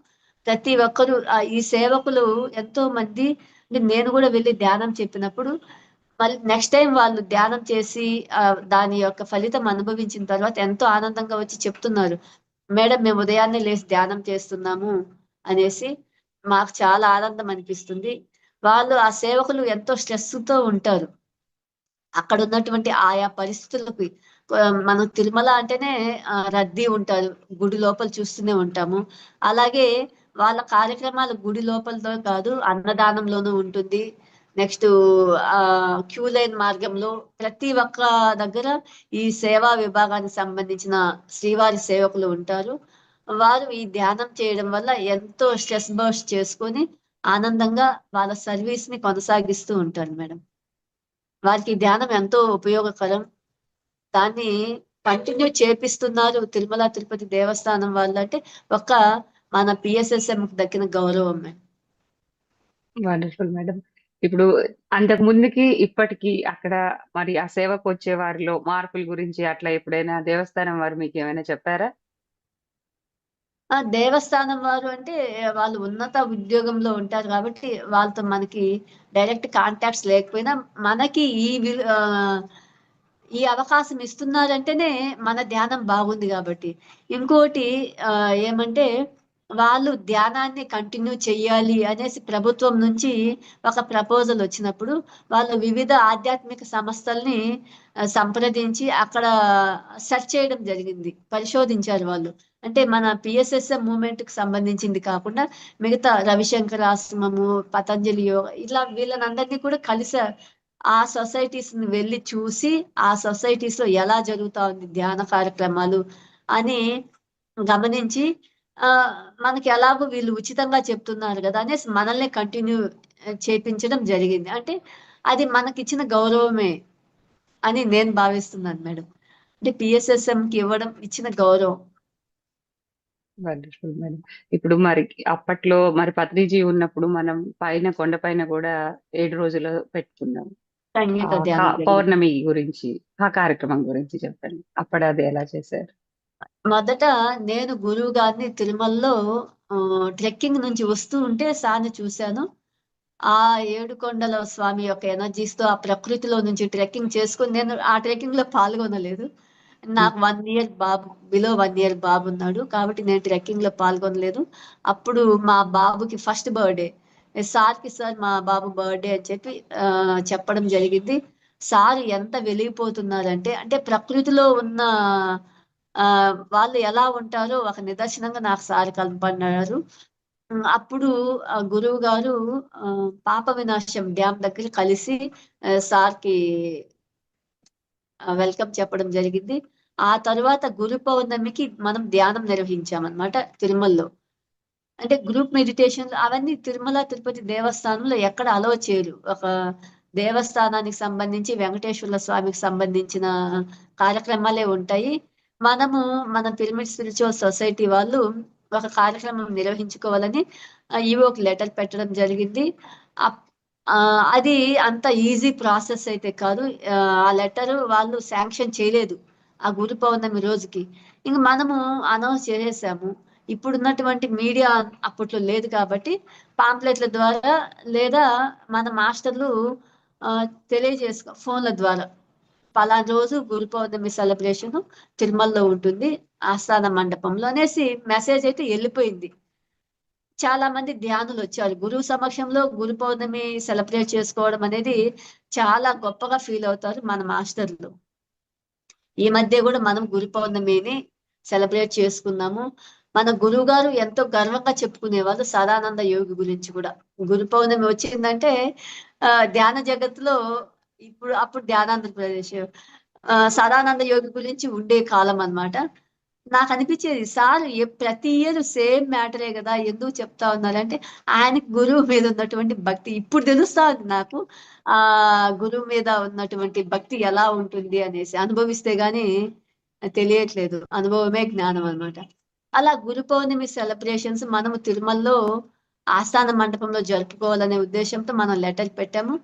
ప్రతి ఒక్కరు ఈ సేవకులు ఎంతో మంది, అంటే నేను కూడా వెళ్ళి ధ్యానం చెప్పినప్పుడు మళ్ళీ నెక్స్ట్ టైం వాళ్ళు ధ్యానం చేసి దాని యొక్క ఫలితం అనుభవించిన తర్వాత ఎంతో ఆనందంగా వచ్చి చెప్తున్నారు, మేడం మేము ఉదయాన్నే లేచి ధ్యానం చేస్తున్నాము అనేసి. మాకు చాలా ఆనందం అనిపిస్తుంది. వాళ్ళు ఆ సేవకులు ఎంతో స్ట్రెస్ తో ఉంటారు. అక్కడ ఉన్నటువంటి ఆయా పరిస్థితులకి మనం తిరుమల అంటేనే రద్దీ ఉంటారు, గుడి లోపల చూస్తూనే ఉంటాము. అలాగే వాళ్ళ కార్యక్రమాలు గుడి లోపలతో కాదు, అన్నదానంలోనూ ఉంటుంది. నెక్స్ట్ క్యూ లైన్ మార్గంలో ప్రతి ఒక్క దగ్గర ఈ సేవా విభాగానికి సంబంధించిన శ్రీవారి సేవకులు ఉంటారు. వారు ఈ ధ్యానం చేయడం వల్ల ఎంతో స్ట్రెస్ బర్స్ట్ చేసుకొని ఆనందంగా వాళ్ళ సర్వీస్ ని కొనసాగిస్తూ ఉంటారు మేడం. వారికి ఈ ధ్యానం ఎంతో ఉపయోగకరం. దాన్ని కంటిన్యూ చేపిస్తున్నారు తిరుమల తిరుపతి దేవస్థానం వాళ్ళు అంటే ఒక మన పిఎస్ఎస్ఎం దక్కిన గౌరవం. Wonderful madam. ఇప్పుడు అంతకు ముందుకి ఇప్పటికి అక్కడ మరి ఆ సేవకు వచ్చే వారిలో మార్పుల గురించి అట్లా ఎప్పుడైనా దేవస్థానం వారు మీకు ఏమైనా చెప్పారా? ఆ దేవస్థానం వారు అంటే వాళ్ళు ఉన్నత ఉద్యోగంలో ఉంటారు కాబట్టి వాళ్ళతో మనకి డైరెక్ట్ కాంటాక్ట్స్ లేకపోయినా మనకి ఈ అవకాశం ఇస్తున్నారంటేనే మన ధ్యానం బాగుంది కాబట్టి. ఇంకోటి ఏమంటే వాళ్ళు ధ్యానాన్ని కంటిన్యూ చెయ్యాలి అనేసి ప్రభుత్వం నుంచి ఒక ప్రపోజల్ వచ్చినప్పుడు వాళ్ళు వివిధ ఆధ్యాత్మిక సంస్థల్ని సంప్రదించి అక్కడ సెర్చ్ చేయడం జరిగింది. పరిశోధించారు వాళ్ళు. అంటే మన పిఎస్ఎస్ఎం మూవ్మెంట్ కి సంబంధించింది కాకుండా మిగతా రవిశంకర్ ఆశ్రమము, పతంజలి యోగా ఇట్లా వీళ్ళనందరినీ కూడా కలిసి ఆ సొసైటీస్ ని వెళ్ళి చూసి ఆ సొసైటీస్ లో ఎలా జరుగుతా ఉంది ధ్యాన కార్యక్రమాలు అని గమనించి ఆ మనకి ఎలాగో వీళ్ళు ఉచితంగా చెప్తున్నారు కదా అనేసి మనల్ని కంటిన్యూ చేపించడం జరిగింది. అంటే అది మనకిచ్చిన గౌరవమే అని నేను భావిస్తున్నాను మేడం. అంటే పిఎస్ఎస్ఎం కి ఇవ్వడం ఇచ్చిన గౌరవం. Wonderful madam. ఇప్పుడు మరి అప్పట్లో మరి పత్రిజీ ఉన్నప్పుడు మనం పైన కొండపైన కూడా 7 రోజులు పెట్టుకున్నాం. సంగీత ధ్యానం జరిగింది. పౌర్ణమి గురించి ఆ కార్యక్రమం గురించి చెప్పండి. అప్పుడు అది ఎలా చేశారు? మొదట నేను గురువు గారిని తిరుమలలో ట్రెక్కింగ్ నుంచి వస్తూ ఉంటే సార్ని చూశాను. ఆ ఏడుకొండల స్వామి యొక్క ఎనర్జీస్ తో ఆ ప్రకృతిలో నుంచి ట్రెక్కింగ్ చేసుకుని నేను ఆ ట్రెక్కింగ్ లో పాల్గొనలేదు. ఉమ్, నాకు 1 ఇయర్ బాబు, బిలో 1 ఇయర్ బాబు ఉన్నాడు కాబట్టి నేను ట్రెక్కింగ్ లో పాల్గొనలేదు. అప్పుడు మా బాబుకి ఫస్ట్ బర్త్డే సార్ మా బాబు బర్త్డే అని చెప్పి చెప్పడం జరిగింది. సార్ ఎంత వెలిగిపోతున్నారంటే అంటే ప్రకృతిలో ఉన్న ఆ వాళ్ళు ఎలా ఉంటారో ఒక నిదర్శనంగా నాకు సార్ కనపడినారు. అప్పుడు ఆ గురువు గారు పాప వినాశం డ్యామ్ దగ్గర కలిసి సార్ కి వెల్కమ్ చెప్పడం జరిగింది. ఆ తర్వాత గురు పౌర్ణమికి మనం ధ్యానం నిర్వహించామన్నమాట తిరుమలలో. అంటే గ్రూప్ మెడిటేషన్ అవన్నీ తిరుమల తిరుపతి దేవస్థానంలో ఎక్కడ అలో చేయరు. ఒక దేవస్థానానికి సంబంధించి వెంకటేశ్వర స్వామికి సంబంధించిన కార్యక్రమాలే ఉంటాయి. మనము మన పిరమిడ్ స్పిరిచువల్ సొసైటీ వాళ్ళు ఒక కార్యక్రమం నిర్వహించుకోవాలని ఈవోకి లెటర్ పెట్టడం జరిగింది. అప్- అది అంత ఈజీ ప్రాసెస్ అయితే కాదు. ఆ లెటర్ వాళ్ళు శాంక్షన్ చేయలేదు ఆ గురు పౌర్ణమి రోజుకి. ఇంక మనము అనౌన్స్ చేసేసాము. ఇప్పుడున్నటువంటి మీడియా అప్పట్లో లేదు కాబట్టి పాంప్లెట్ల ద్వారా లేదా మన మాస్టర్లు ఆ, తెలియజేసుకో ఫోన్ల ద్వారా పలానా రోజు గురు పౌర్ణమి సెలబ్రేషన్ తిరుమలలో ఉంటుంది ఆస్థాన మండపంలో అనేసి మెసేజ్ అయితే వెళ్ళిపోయింది. చాలా మంది ధ్యానులు వచ్చారు. గురువు సమక్షంలో గురు పౌర్ణమి సెలబ్రేట్ చేసుకోవడం అనేది చాలా గొప్పగా ఫీల్ అవుతారు మన మాస్టర్లు. ఈ మధ్య కూడా మనం గురు పౌర్ణమిని సెలబ్రేట్ చేసుకున్నాము. మన గురువు గారు ఎంతో గర్వంగా చెప్పుకునేవాళ్ళు సదానంద యోగి గురించి కూడా. గురు పౌర్ణమి వచ్చిందంటే ధ్యాన జగత్తులో అప్పుడు ధ్యానాంధ్రప్రదేశ్ సదానంద యోగి గురించి ఉండే కాలం అన్నమాట. నాకు అనిపించేది సార్ ప్రతి ఇయర్ సేమ్ మ్యాటరే కదా ఎందుకు చెప్తా ఉన్నారంటే ఆయనకి గురువు మీద ఉన్నటువంటి భక్తి ఇప్పుడు తెలుస్తా ఉంది నాకు. ఆ గురువు మీద ఉన్నటువంటి భక్తి ఎలా ఉంటుంది అనేసి అనుభవిస్తే గాని తెలియట్లేదు. అనుభవమే జ్ఞానం అన్నమాట. అలా గురు పౌర్ణమి సెలబ్రేషన్స్ మనము తిరుమలలో ఆస్థాన మండపంలో జరుపుకోవాలనే ఉద్దేశంతో మనం లెటర్ పెట్టాము.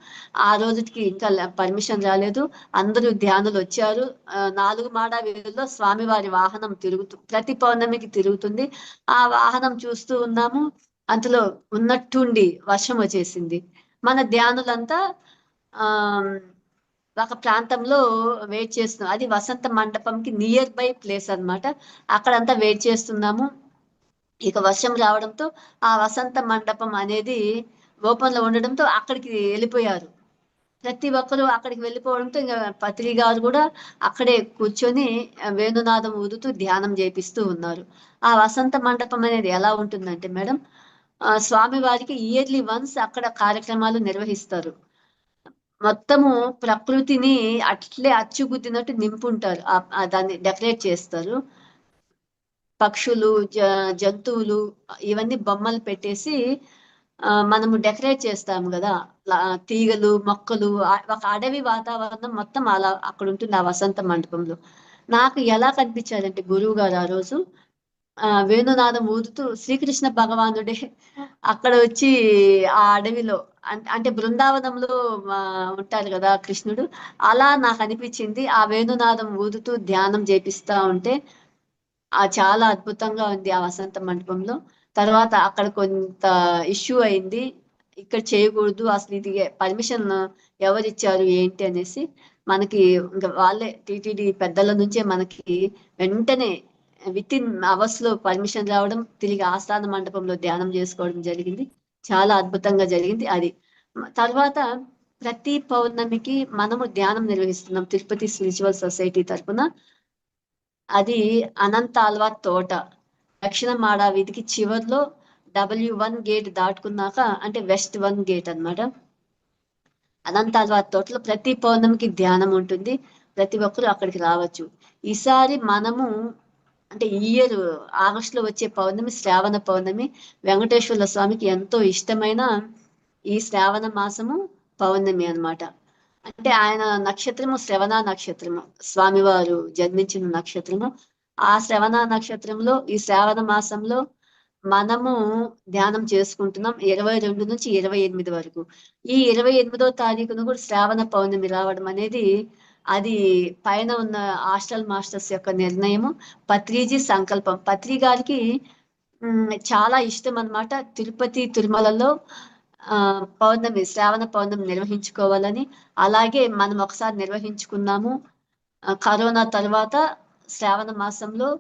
ఆ రోజుకి ఇంకా పర్మిషన్ రాలేదు. అందరూ ధ్యానులు వచ్చారు. 4 మాడ వీధుల్లో స్వామివారి వాహనం ప్రతి పౌర్ణమికి తిరుగుతుంది. ఆ వాహనం చూస్తూ ఉన్నాము. అందులో ఉన్నట్టుండి వర్షం వచ్చేసింది. మన ధ్యానులంతా ఆ ఒక ప్రాంతంలో వెయిట్ చేస్తున్నాం. అది వసంత మండపంకి నియర్ బై ప్లేస్ అన్నమాట. అక్కడంతా వెయిట్ చేస్తున్నాము. ఇక వర్షం రావడంతో ఆ వసంత మండపం అనేది ఓపెన్ లో ఉండడంతో అక్కడికి వెళ్ళిపోయారు. ప్రతి ఒక్కరు అక్కడికి వెళ్ళిపోవడంతో ఇంకా పత్రి గారు కూడా అక్కడే కూర్చొని వేణునాదం ఊదుతూ ధ్యానం చేపిస్తూ ఉన్నారు. ఆ వసంత మండపం అనేది ఎలా ఉంటుందంటే మేడం స్వామి వారికి ఇయర్లీ వన్స్ అక్కడ కార్యక్రమాలు నిర్వహిస్తారు. మొత్తము ప్రకృతిని అట్లే అచ్చుగుద్దినట్టు నింపుంటారు. దాన్ని డెకరేట్ చేస్తారు. పక్షులు జంతువులు ఇవన్నీ బొమ్మలు పెట్టేసి మనము డెకరేట్ చేస్తాము కదా. తీగలు మొక్కలు ఒక అడవి వాతావరణం మొత్తం అలా అక్కడ ఉంటుంది ఆ వసంత మండపంలో. నాకు ఎలా కనిపించారంటే గురువు గారు ఆ రోజు వేణునాదం ఊదుతూ శ్రీకృష్ణ భగవానుడే అక్కడ వచ్చి ఆ అడవిలో అంటే బృందావనంలో ఉంటారు కదా కృష్ణుడు. అలా నాకు అనిపించింది. ఆ వేణునాదం ఊదుతూ ధ్యానం చేపిస్తా ఉంటే చాలా అద్భుతంగా ఉంది ఆ వసంత మండపంలో. తర్వాత అక్కడ కొంత ఇష్యూ అయింది, ఇక్కడ చేయకూడదు అసలు, ఇది పర్మిషన్ ఎవరిచ్చారు ఏంటి అనేసి మనకి ఇంకా వాళ్ళే టిటిడి పెద్దల నుంచే మనకి వెంటనే విత్ ఇన్ అవర్స్ లో పర్మిషన్ రావడం, తిరిగి ఆస్థాన మండపంలో ధ్యానం చేసుకోవడం జరిగింది. చాలా అద్భుతంగా జరిగింది అది. తర్వాత ప్రతి పౌర్ణమికి మనము ధ్యానం నిర్వహిస్తున్నాం తిరుపతి స్పిరిచువల్ సొసైటీ తరపున. అది అనంత ఆల్వా తోట, దక్షిణ మాడా వీధికి చివర్లో W1 గేట్ దాటుకున్నాక, అంటే వెస్ట్ 1 గేట్ అన్నమాట. అనంత ఆల్వా తోటలో ప్రతి పౌర్ణమికి ధ్యానం ఉంటుంది, ప్రతి ఒక్కరు అక్కడికి రావచ్చు. ఈసారి మనము అంటే ఈ ఇయర్ ఆగస్టులో వచ్చే పౌర్ణమి శ్రావణ పౌర్ణమి, వెంకటేశ్వర స్వామికి ఎంతో ఇష్టమైన ఈ శ్రావణ మాసము పౌర్ణమి అన్నమాట. అంటే ఆయన నక్షత్రము శ్రవణ నక్షత్రము, స్వామివారు జన్మించిన నక్షత్రము. ఆ శ్రవణ నక్షత్రంలో ఈ శ్రావణ మాసంలో మనము ధ్యానం చేసుకుంటున్నాం 22 నుంచి 28 వరకు. ఈ 28వ తారీఖున కూడా శ్రావణ పౌర్ణమి రావడం అనేది అది పైన ఉన్న హాస్టల్ మాస్టర్స్ యొక్క నిర్ణయము, పత్రిజీ సంకల్పం. పత్రి గారికి చాలా ఇష్టం అన్నమాట తిరుపతి తిరుమలలో పౌర్ణమి, శ్రావణ పౌర్ణమి నిర్వహించుకోవాలని. అలాగే మనం ఒకసారి నిర్వహించుకున్నాము కరోనా తర్వాత శ్రావణ మాసంలో.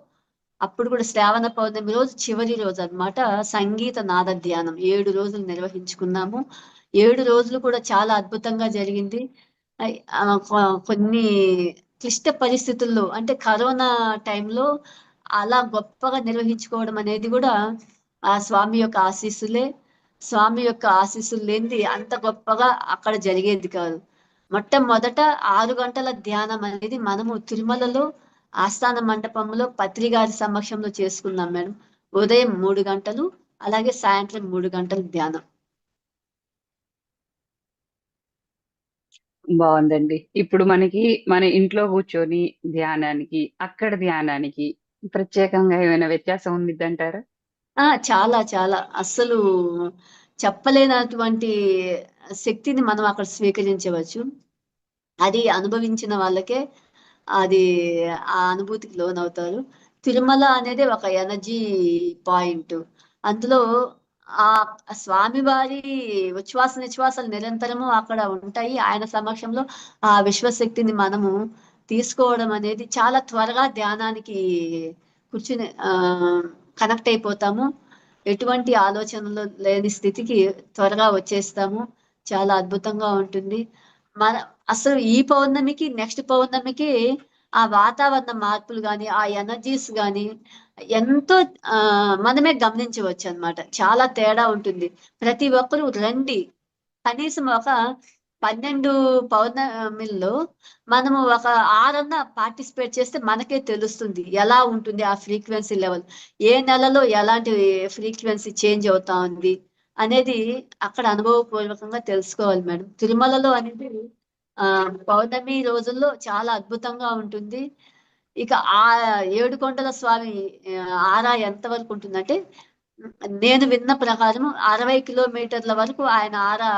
అప్పుడు కూడా శ్రావణ పౌర్ణమి రోజు చివరి రోజు అన్నమాట సంగీత నాద ధ్యానం 7 రోజులు నిర్వహించుకున్నాము. 7 రోజులు కూడా చాలా అద్భుతంగా జరిగింది. కొన్ని క్లిష్ట పరిస్థితుల్లో, అంటే కరోనా టైంలో అలా గొప్పగా నిర్వహించుకోవడం అనేది కూడా ఆ స్వామి యొక్క ఆశీస్సులే. స్వామి యొక్క ఆశీస్సులు లేనిది అంత గొప్పగా అక్కడ జరిగేది కాదు. మొట్టమొదట 6 గంటల ధ్యానం అనేది మనము తిరుమలలో ఆస్థాన మండపంలో పత్రి గారి సమక్షంలో చేసుకున్నాం మేడం. ఉదయం 3 గంటలు, అలాగే సాయంత్రం 3 గంటలు ధ్యానం. బాగుందండి. ఇప్పుడు మనకి మన ఇంట్లో కూర్చొని ధ్యానానికి, అక్కడ ధ్యానానికి ప్రత్యేకంగా ఏమైనా వ్యత్యాసం ఉండిద్దంటారా? చాలా చాలా అస్సలు చెప్పలేనటువంటి శక్తిని మనం అక్కడ స్వీకరించవచ్చు. అది అనుభవించిన వాళ్ళకే అది ఆ అనుభూతికి లోనవుతారు. తిరుమల అనేది ఒక ఎనర్జీ పాయింట్. అందులో ఆ స్వామివారి ఉచ్ఛ్వాస నిశ్వాసాలు నిరంతరము అక్కడ ఉంటాయి. ఆయన సమక్షంలో ఆ విశ్వశక్తిని మనము తీసుకోవడం అనేది చాలా త్వరగా ధ్యానానికి కూర్చుని కనెక్ట్ అయిపోతాము. ఎటువంటి ఆలోచనలు లేని స్థితికి త్వరగా వచ్చేస్తాము. చాలా అద్భుతంగా ఉంటుంది. మన అసలు ఈ పౌర్ణమికి నెక్స్ట్ పౌర్ణమికి ఆ వాతావరణ మార్పులు కానీ, ఆ ఎనర్జీస్ కానీ ఎంతో మనమే గమనించవచ్చు అన్నమాట. చాలా తేడా ఉంటుంది. ప్రతి ఒక్కరూ రండి. కనీసం ఒక 12 పౌర్ణమిల్లో మనము ఒక 6 పార్టిసిపేట్ చేస్తే మనకే తెలుస్తుంది ఎలా ఉంటుంది ఆ ఫ్రీక్వెన్సీ లెవెల్, ఏ నెలలో ఎలాంటి ఫ్రీక్వెన్సీ చేంజ్ అవుతా ఉంది అనేది అక్కడ అనుభవపూర్వకంగా తెలుసుకోవాలి మేడం. తిరుమలలో అనేది పౌర్ణమి రోజుల్లో చాలా అద్భుతంగా ఉంటుంది. ఇక ఆ ఏడుకొండల స్వామి ఆరా ఎంత వరకు ఉంటుందంటే, నేను విన్న ప్రకారం 60 కిలోమీటర్ల వరకు ఆయన ఆరా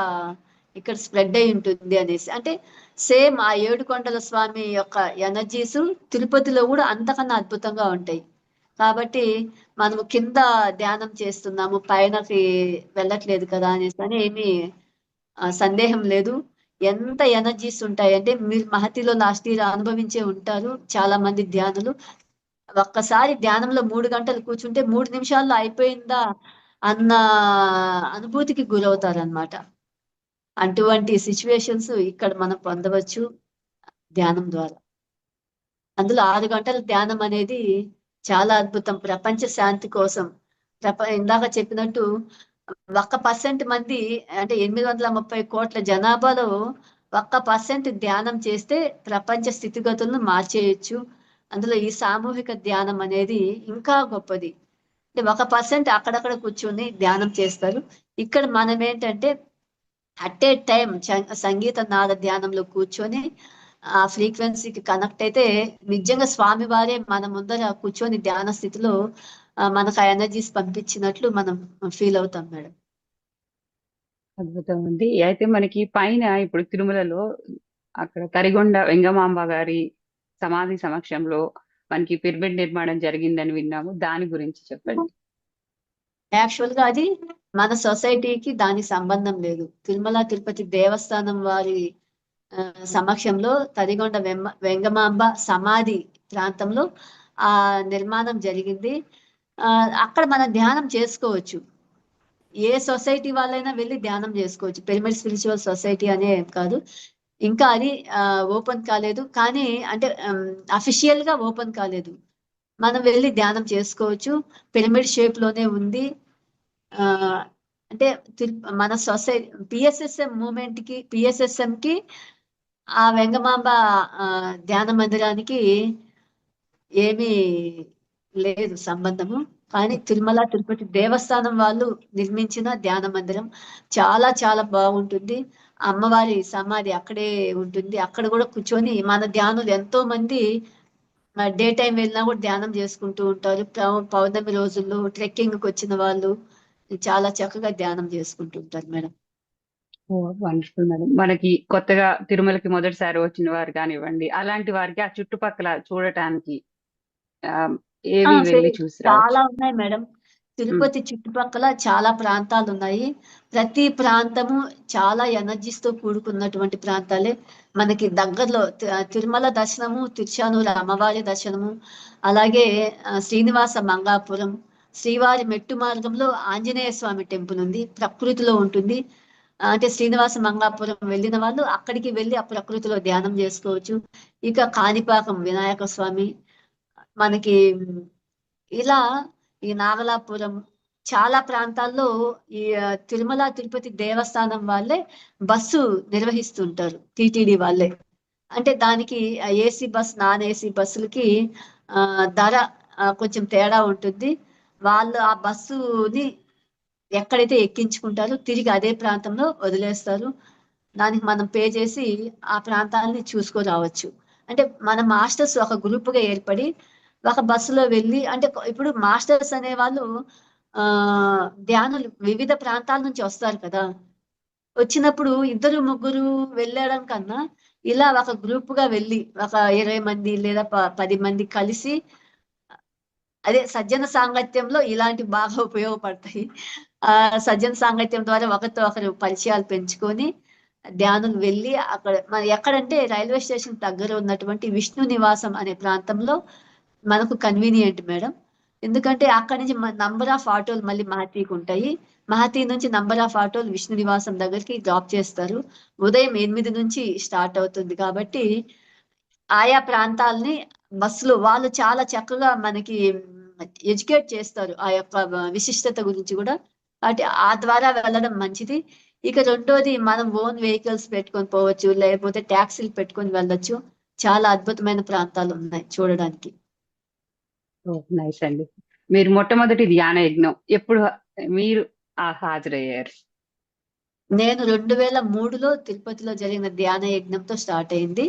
ఇక్కడ స్ప్రెడ్ అయి ఉంటుంది అనేసి. అంటే సేమ్ ఆ ఏడుకొండల స్వామి యొక్క ఎనర్జీస్ తిరుపతిలో కూడా అంతకన్నా అద్భుతంగా ఉంటాయి. కాబట్టి మనము కింద ధ్యానం చేస్తున్నాము, పైనకి వెళ్ళట్లేదు కదా అనేసి అని ఏమీ సందేహం లేదు. ఎంత ఎనర్జీస్ ఉంటాయంటే మీరు మహతిలో లాస్ట్ ఇయర్ అనుభవించే ఉంటారు చాలా మంది ధ్యానులు. ఒక్కసారి ధ్యానంలో 3 గంటలు కూర్చుంటే 3 నిమిషాల్లో అయిపోయిందా అన్న అనుభూతికి గురవుతారనమాట. అటువంటి సిచ్యువేషన్స్ ఇక్కడ మనం పొందవచ్చు ధ్యానం ద్వారా. అందులో 6 గంటల ధ్యానం అనేది చాలా అద్భుతం. ప్రపంచ శాంతి కోసం. ఇందాక చెప్పినట్టు 1% మంది, అంటే 830 కోట్ల జనాభాలో 1% ధ్యానం చేస్తే ప్రపంచ స్థితిగతులను మార్చేయచ్చు. అందులో ఈ సామూహిక ధ్యానం అనేది ఇంకా గొప్పది. అంటే 1% అక్కడక్కడ కూర్చొని ధ్యానం చేస్తారు. ఇక్కడ మనం ఏంటంటే అట్ ఏ టైం సంగీత నాద ధ్యానంలో కూర్చొని ఆ ఫ్రీక్వెన్సీకి కనెక్ట్ అయితే నిజంగా స్వామి వారే మన ముందర కూర్చొని ధ్యాన స్థితిలో మనకు ఆ ఎనర్జీస్ పంపించినట్లు మనం ఫీల్ అవుతాం మేడం. అద్భుతం ఉంది. అయితే మనకి పైన ఇప్పుడు తిరుమలలో అక్కడ తరిగొండ వెంగమాంబ గారి సమాధి సమక్షంలో మనకి పిరమిడ్ నిర్మాణం జరిగిందని విన్నాము. దాని గురించి చెప్పండి. యాక్చువల్ గా అది మన సొసైటీకి దానికి సంబంధం లేదు. తిరుమల తిరుపతి దేవస్థానం వారి సమక్షంలో తదిగొండ వెంగమాంబ సమాధి ప్రాంతంలో ఆ నిర్మాణం జరిగింది. అక్కడ మనం ధ్యానం చేసుకోవచ్చు. ఏ సొసైటీ వాళ్ళైనా వెళ్ళి ధ్యానం చేసుకోవచ్చు. పిరమిడ్ స్పిరిచువల్ సొసైటీ అనే కాదు, ఇంకా అది ఓపెన్ కాలేదు. కానీ అంటే అఫీషియల్ గా ఓపెన్ కాలేదు. మనం వెళ్ళి ధ్యానం చేసుకోవచ్చు. పిరమిడ్ షేప్ లోనే ఉంది. అంటే మన సొసైటీ పిఎస్ఎస్ఎం మూమెంట్ కి, పిఎస్ఎస్ఎం కి ఆ వెంగమాంబ ధ్యాన మందిరానికి ఏమీ లేదు సంబంధము. కానీ తిరుమల తిరుపతి దేవస్థానం వాళ్ళు నిర్మించిన ధ్యాన మందిరం చాలా చాలా బాగుంటుంది. అమ్మవారి సమాధి అక్కడే ఉంటుంది. అక్కడ కూడా కూర్చొని మన ధ్యానులు ఎంతో మంది డే టైం వెళ్ళినా కూడా ధ్యానం చేసుకుంటూ ఉంటారు. పౌర్ణమి రోజుల్లో ట్రెక్కింగ్ కి వచ్చిన వాళ్ళు చాలా చక్కగా ధ్యానం చేసుకుంటూ ఉంటారు మేడం. Wonderful madam. మనకి కొత్తగా తిరుమలకి మొదటిసారి వచ్చిన వారు కానివ్వండి, అలాంటి వారికి ఆ చుట్టుపక్కల చూడటానికి ఏవి వెళ్ళి చూసి రావచ్చు? చాలా ఉన్నాయి మేడం. తిరుపతి చుట్టుపక్కల చాలా ప్రాంతాలు ఉన్నాయి. ప్రతి ప్రాంతము చాలా ఎనర్జీస్ తో కూడుకున్నటువంటి ప్రాంతాలే. మనకి దగ్గరలో తిరుమల దర్శనము, తిరుచానూరు అమ్మవారి దర్శనము, అలాగే శ్రీనివాస మంగాపురం, శ్రీవారి మెట్టు మార్గంలో ఆంజనేయ స్వామి టెంపుల్ ఉంది, ప్రకృతిలో ఉంటుంది. అంటే శ్రీనివాస మంగాపురం వెళ్ళిన వాళ్ళు అక్కడికి వెళ్ళి ఆ ప్రకృతిలో ధ్యానం చేసుకోవచ్చు. ఇక కాణిపాకం వినాయక స్వామి, మనకి ఇలా ఈ నాగలాపురం, చాలా ప్రాంతాల్లో ఈ తిరుమల తిరుపతి దేవస్థానం వాళ్ళే బస్సు నిర్వహిస్తుంటారు, టిటిడి వాళ్ళే. అంటే దానికి ఏసీ బస్, నాన్ ఏసీ బస్సులకి ధర కొంచెం తేడా ఉంటుంది. వాళ్ళు ఆ బస్సుని ఎక్కడైతే ఎక్కించుకుంటారో తిరిగి అదే ప్రాంతంలో వదిలేస్తారు. దానికి మనం పే చేసి ఆ ప్రాంతాలని చూసుకురావచ్చు. అంటే మన మాస్టర్స్ ఒక గ్రూప్ గా ఏర్పడి ఒక బస్సులో వెళ్ళి, అంటే ఇప్పుడు మాస్టర్స్ అనే వాళ్ళు ధ్యానులు వివిధ ప్రాంతాల నుంచి వస్తారు కదా. వచ్చినప్పుడు ఇద్దరు ముగ్గురు వెళ్ళడం కన్నా ఇలా ఒక గ్రూప్ గా వెళ్ళి ఒక 20 మంది లేదా 10 మంది కలిసి, అదే సజ్జన సాంగత్యంలో ఇలాంటివి బాగా ఉపయోగపడతాయి. సజ్జన సాంగత్యం ద్వారా ఒకరితో ఒకరు పరిచయాలు పెంచుకొని ధ్యానులు వెళ్ళి అక్కడ ఎక్కడంటే రైల్వే స్టేషన్ దగ్గర ఉన్నటువంటి విష్ణు నివాసం అనే ప్రాంతంలో మనకు కన్వీనియంట్ మేడం. ఎందుకంటే అక్కడి నుంచి నంబర్ ఆఫ్ ఆటోలు మళ్ళీ మహతీకి ఉంటాయి. మహతీ నుంచి నంబర్ ఆఫ్ ఆటోలు విష్ణు నివాసం దగ్గరికి డ్రాప్ చేస్తారు. ఉదయం 8 నుంచి స్టార్ట్ అవుతుంది కాబట్టి ఆయా ప్రాంతాలని బస్సులు వాళ్ళు చాలా చక్కగా మనకి ఎడ్యుకేట్ చేస్తారు ఆ యొక్క విశిష్టత గురించి కూడా. కాబట్టి ఆ ద్వారా వెళ్ళడం మంచిది. ఇక రెండోది, మనం ఓన్ వెహికల్స్ పెట్టుకొని పోవచ్చు, లేకపోతే ట్యాక్సీలు పెట్టుకొని వెళ్ళొచ్చు. చాలా అద్భుతమైన ప్రాంతాలు ఉన్నాయి చూడడానికి. నైస్ అండి. మీరు మొట్టమొదటి ధ్యాన యజ్ఞం ఎప్పుడు మీరు హాజరయ్యారు? నేను 2003లో తిరుపతిలో జరిగిన ధ్యాన యజ్ఞంతో స్టార్ట్ అయింది.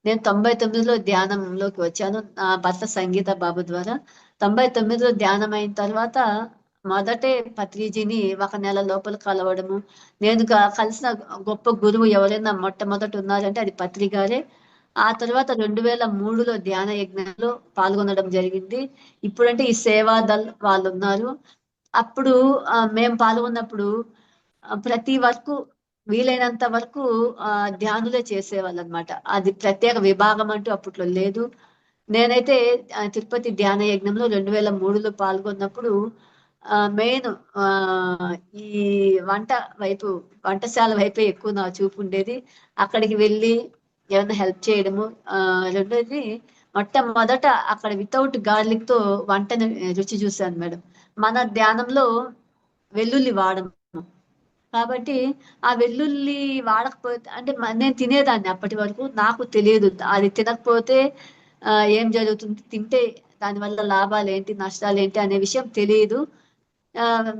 నేను 99లో ధ్యానంలోకి వచ్చాను నా భర్త సంగీత బాబు ద్వారా. 99లో ధ్యానం అయిన తర్వాత మొదటే పత్రిజీని 1 నెల లోపల కలవడము. నేను కలిసిన గొప్ప గురువు ఎవరైనా మొట్టమొదటి ఉన్నారంటే అది పత్రి గారే. ఆ తర్వాత 2003లో ధ్యాన యజ్ఞంలో పాల్గొనడం జరిగింది. ఇప్పుడంటే ఈ సేవాదల్ వాళ్ళు ఉన్నారు. అప్పుడు మేము పాల్గొన్నప్పుడు ప్రతి వరకు వీలైనంత వరకు ధ్యానులే చేసేవాళ్ళు అనమాట. అది ప్రత్యేక విభాగం అంటూ అప్పట్లో లేదు. నేనైతే తిరుపతి ధ్యాన యజ్ఞంలో 2003లో పాల్గొన్నప్పుడు మెయిన్ ఈ వంటశాల వైపే ఎక్కువ నా చూపు ఉండేది. అక్కడికి వెళ్ళి ఏమైనా హెల్ప్ చేయడము. రెండోది, మొట్టమొదట అక్కడ వితౌట్ గార్లిక్ తో వంటని రుచి చూశాను మేడం. మన ధ్యానంలో వెల్లుల్లి వాడము కాబట్టి ఆ వెల్లుల్లి వాడకపోతే, అంటే నేను తినేదాన్ని అప్పటి వరకు, నాకు తెలియదు అది తినకపోతే ఏం జరుగుతుంది, తింటే దానివల్ల లాభాలు ఏంటి, నష్టాలు ఏంటి అనే విషయం తెలియదు.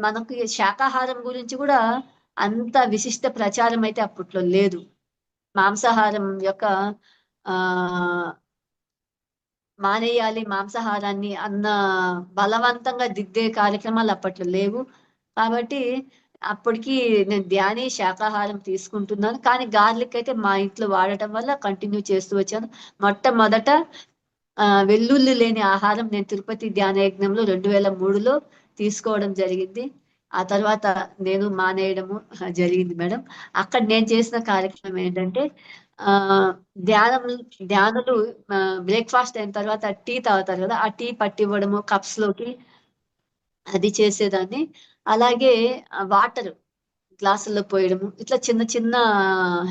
మనకు శాకాహారం గురించి కూడా అంత విశిష్ట ప్రచారం అయితే అప్పట్లో లేదు. మాంసాహారం యొక్క ఆ మానేయాలి మాంసాహారాన్ని అన్న బలవంతంగా దిద్దే కార్యక్రమాలు అప్పట్లో లేవు. కాబట్టి అప్పటికి నేను ధ్యాని శాకాహారం తీసుకుంటున్నాను. కానీ గార్లిక్ అయితే మా ఇంట్లో వాడటం వల్ల కంటిన్యూ చేస్తూ వచ్చాను. మొట్టమొదట వెల్లుల్లి లేని ఆహారం నేను తిరుపతి ధ్యాన యజ్ఞంలో 2003లో తీసుకోవడం జరిగింది. ఆ తర్వాత నేను మానేయడము జరిగింది మేడం. అక్కడ నేను చేసిన కార్యక్రమం ఏంటంటే ఆ ధ్యానం ధ్యానులు బ్రేక్ఫాస్ట్ అయిన తర్వాత టీ తాగుతారు కదా, ఆ టీ పట్టివ్వడము కప్స్ లోకి అది చేసేదాన్ని. అలాగే వాటర్ గ్లాసుల్లో పోయడము, ఇట్లా చిన్న చిన్న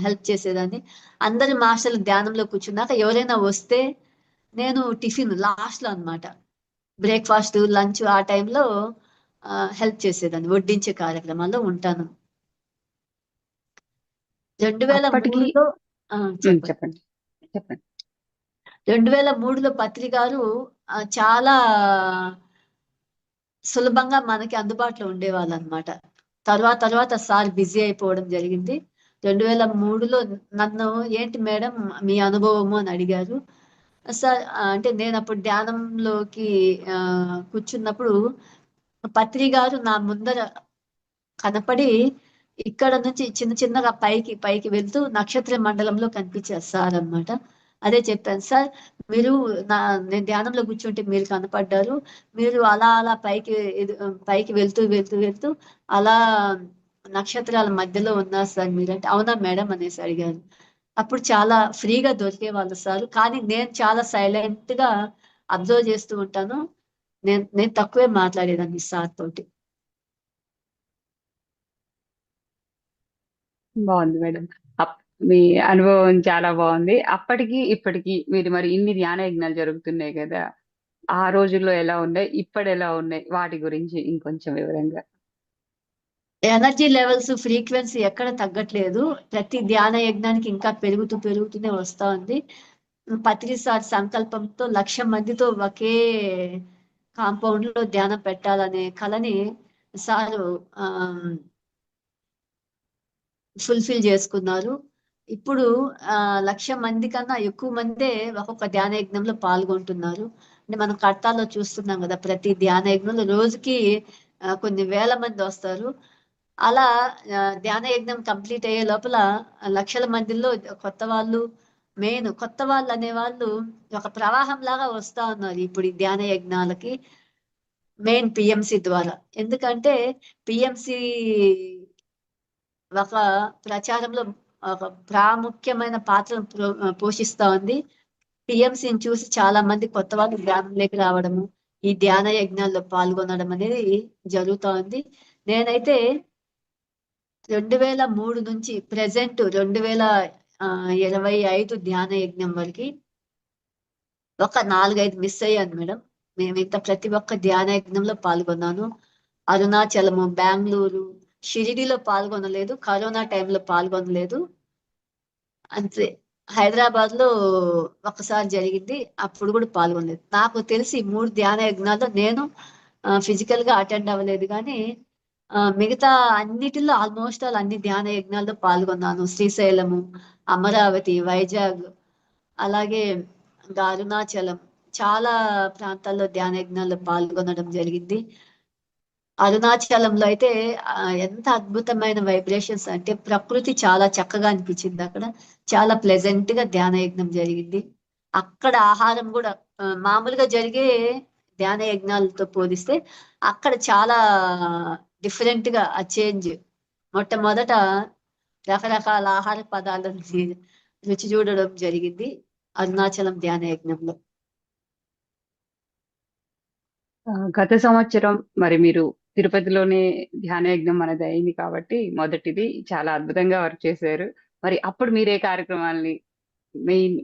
హెల్ప్ చేసేదాన్ని. అందరి మాస్టర్లు ధ్యానంలో కూర్చున్నాక ఎవరైనా వస్తే నేను టిఫిన్ లాస్ట్ లో అన్నమాట, బ్రేక్ఫాస్ట్ లంచ్ ఆ టైంలో హెల్ప్ చేసేదాన్ని, వడ్డించే కార్యక్రమాల్లో ఉంటాను. రెండు వేల అప్పటికి మూడులో చెప్పండి. చెప్పండి చెప్పండి. 2003లో పత్రి గారు చాలా సులభంగా మనకి అందుబాటులో ఉండేవాళ్ళు అనమాట. తర్వాత తర్వాత సార్ బిజీ అయిపోవడం జరిగింది. 2003లో నన్ను ఏంటి మేడం మీ అనుభవము అని అడిగారు. సార్ అంటే నేను అప్పుడు ధ్యానంలోకి కూర్చున్నప్పుడు పత్రి గారు నా ముందర కనపడి ఇక్కడ నుంచి చిన్న చిన్నగా పైకి పైకి వెళ్తూ నక్షత్ర మండలంలో కనిపించారు సార్ అన్నమాట. అదే చెప్పాను సార్, మీరు నేను ధ్యానంలో కూర్చుంటే మీరు కనపడ్డారు, మీరు అలా అలా పైకి పైకి వెళ్తూ వెళ్తూ వెళ్తూ అలా నక్షత్రాల మధ్యలో ఉన్నారు సార్ మీరంటే, అవునా మేడం అనేసి అడిగారు. అప్పుడు చాలా ఫ్రీగా దొరికే వాళ్ళు సార్, కానీ నేను చాలా సైలెంట్ గా అబ్జర్వ్ చేస్తూ ఉంటాను. నేను తక్కువే మాట్లాడేదాన్ని సార్ తోటి. బాగుంది మేడం. మీ అనుభవం చాలా బాగుంది. అప్పటికి ఇప్పటికి మీరు మరి ఇన్ని ధ్యాన యజ్ఞాలు జరుగుతున్నాయి కదా, ఆ రోజుల్లో ఎలా ఉన్నాయి, ఇప్పుడు ఎలా ఉన్నాయి, వాటి గురించి ఇంకొంచెం వివరంగా. ఎనర్జీ లెవెల్స్ ఫ్రీక్వెన్సీ ఎక్కడ తగ్గట్లేదు, ప్రతి ధ్యాన యజ్ఞానికి ఇంకా పెరుగుతూ పెరుగుతూనే వస్తా ఉంది. పత్రి సార్ సంకల్పంతో 1,00,000 మందితో ఒకే కాంపౌండ్ లో ధ్యానం పెట్టాలనే కలని సారు ఫుల్ఫిల్ చేసుకున్నారు. ఇప్పుడు 1,00,000 మంది కన్నా ఎక్కువ మందే ఒక్కొక్క ధ్యాన యజ్ఞంలో పాల్గొంటున్నారు. అంటే మనం కడతాల్లో చూస్తున్నాం కదా, ప్రతి ధ్యాన యజ్ఞంలో రోజుకి కొన్ని వేల మంది వస్తారు. అలా ధ్యాన యజ్ఞం కంప్లీట్ అయ్యే లోపల లక్షల మందిలో కొత్త వాళ్ళు, మెయిన్ కొత్త వాళ్ళు అనే వాళ్ళు ఒక ప్రవాహం లాగా వస్తా ఉన్నారు ఇప్పుడు ఈ ధ్యాన యజ్ఞాలకి, మెయిన్ పిఎంసి ద్వారా. ఎందుకంటే పిఎంసి ఒక ప్రచారంలో ఒక ప్రాముఖ్యమైన పాత్రను పోషిస్తా ఉంది. పిఎంసిని చూసి చాలా మంది కొత్త వాళ్ళు ధ్యానంలోకి రావడము, ఈ ధ్యాన యజ్ఞాల్లో పాల్గొనడం అనేది జరుగుతా ఉంది. నేనైతే 2003 నుంచి ప్రెసెంట్ 2025 ధ్యాన యజ్ఞం వరకు ఒక 4-5 మిస్ అయ్యాను మేడం. మేమింత ప్రతి ఒక్క ధ్యాన యజ్ఞంలో పాల్గొన్నాను. అరుణాచలము, బెంగళూరు, షిరిడిలో పాల్గొనలేదు, కరోనా టైంలో పాల్గొనలేదు. అంతే. హైదరాబాద్ లో ఒకసారి జరిగింది, అప్పుడు కూడా పాల్గొనలేదు. నాకు తెలిసి 3 ధ్యాన యజ్ఞాల్లో నేను ఫిజికల్ గా అటెండ్ అవ్వలేదు, కానీ మిగతా అన్నిటిలో ఆల్మోస్ట్ అన్ని ధ్యాన యజ్ఞాల్లో పాల్గొన్నాను. శ్రీశైలము, అమరావతి, వైజాగ్, అలాగే ఇంకా అరుణాచలం, చాలా ప్రాంతాల్లో ధ్యాన యజ్ఞాల్లో పాల్గొనడం జరిగింది. అరుణాచలంలో అయితే ఎంత అద్భుతమైన వైబ్రేషన్స్ అంటే ప్రకృతి చాలా చక్కగా అనిపించింది. అక్కడ చాలా ప్లెజెంట్ గా ధ్యాన యజ్ఞం జరిగింది. అక్కడ ఆహారం కూడా మామూలుగా జరిగే ధ్యాన యజ్ఞాలతో పోలిస్తే అక్కడ చాలా డిఫరెంట్ గా ఆ చేంజ్. మొట్టమొదట రకరకాల ఆహార పదార్థాలను రుచి చూడడం జరిగింది అరుణాచలం ధ్యాన యజ్ఞంలో. గత సంవత్సరం మరి మీరు తిరుపతిలోనే ధ్యాన యజ్ఞం అనేది అయింది కాబట్టి మొదటిది చాలా అద్భుతంగా వర్క్ చేశారు. మరి అప్పుడు మీరే కార్యక్రమాల్ని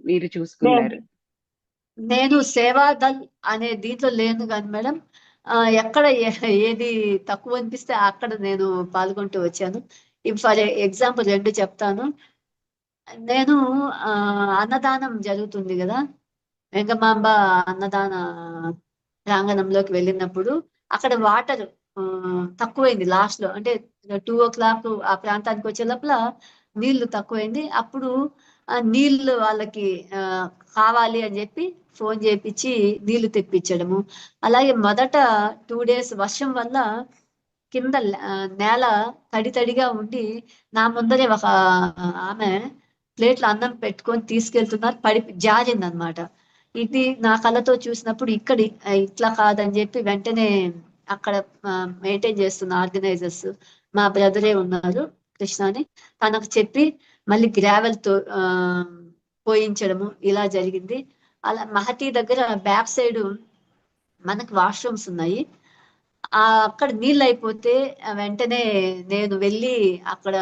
మీరు చూసుకున్నారు? నేను సేవాదల్ అనే దీంట్లో లేను కానీ మేడం, ఎక్కడ ఏది తక్కువ అనిపిస్తే అక్కడ నేను పాల్గొంటూ వచ్చాను. ఫర్ ఎగ్జాంపుల్ 2 చెప్తాను. నేను అన్నదానం జరుగుతుంది కదా, వెంగమాంబ అన్నదాన ప్రాంగణంలోకి వెళ్ళినప్పుడు అక్కడ వాటర్ తక్కువైంది లాస్ట్ లో, అంటే 2 o'clock ఆ ప్రాంతానికి వచ్చే లోపల నీళ్లు తక్కువైంది. అప్పుడు ఆ నీళ్లు వాళ్ళకి కావాలి అని చెప్పి ఫోన్ చేపించి నీళ్లు తెప్పించడము. అలాగే మొదట 2 days వర్షం వల్ల కింద నేల తడి తడిగా ఉండి నా ముందరే ఒక ఆమె ప్లేట్లో అన్నం పెట్టుకొని తీసుకెళ్తున్నారు, జారింది అనమాట. ఇది నా కళ్ళతో చూసినప్పుడు ఇక్కడ ఇట్లా కాదని చెప్పి వెంటనే అక్కడ మెయింటైన్ చేస్తున్న ఆర్గనైజర్స్ మా బ్రదరే ఉన్నారు కృష్ణ అని, తనకు చెప్పి మళ్ళీ గ్రావెల్ తో పోయించడము ఇలా జరిగింది. అలా మహతి దగ్గర బ్యాక్ సైడ్ మనకు వాష్రూమ్స్ ఉన్నాయి. అక్కడ నీళ్ళు అయిపోతే వెంటనే నేను వెళ్ళి అక్కడ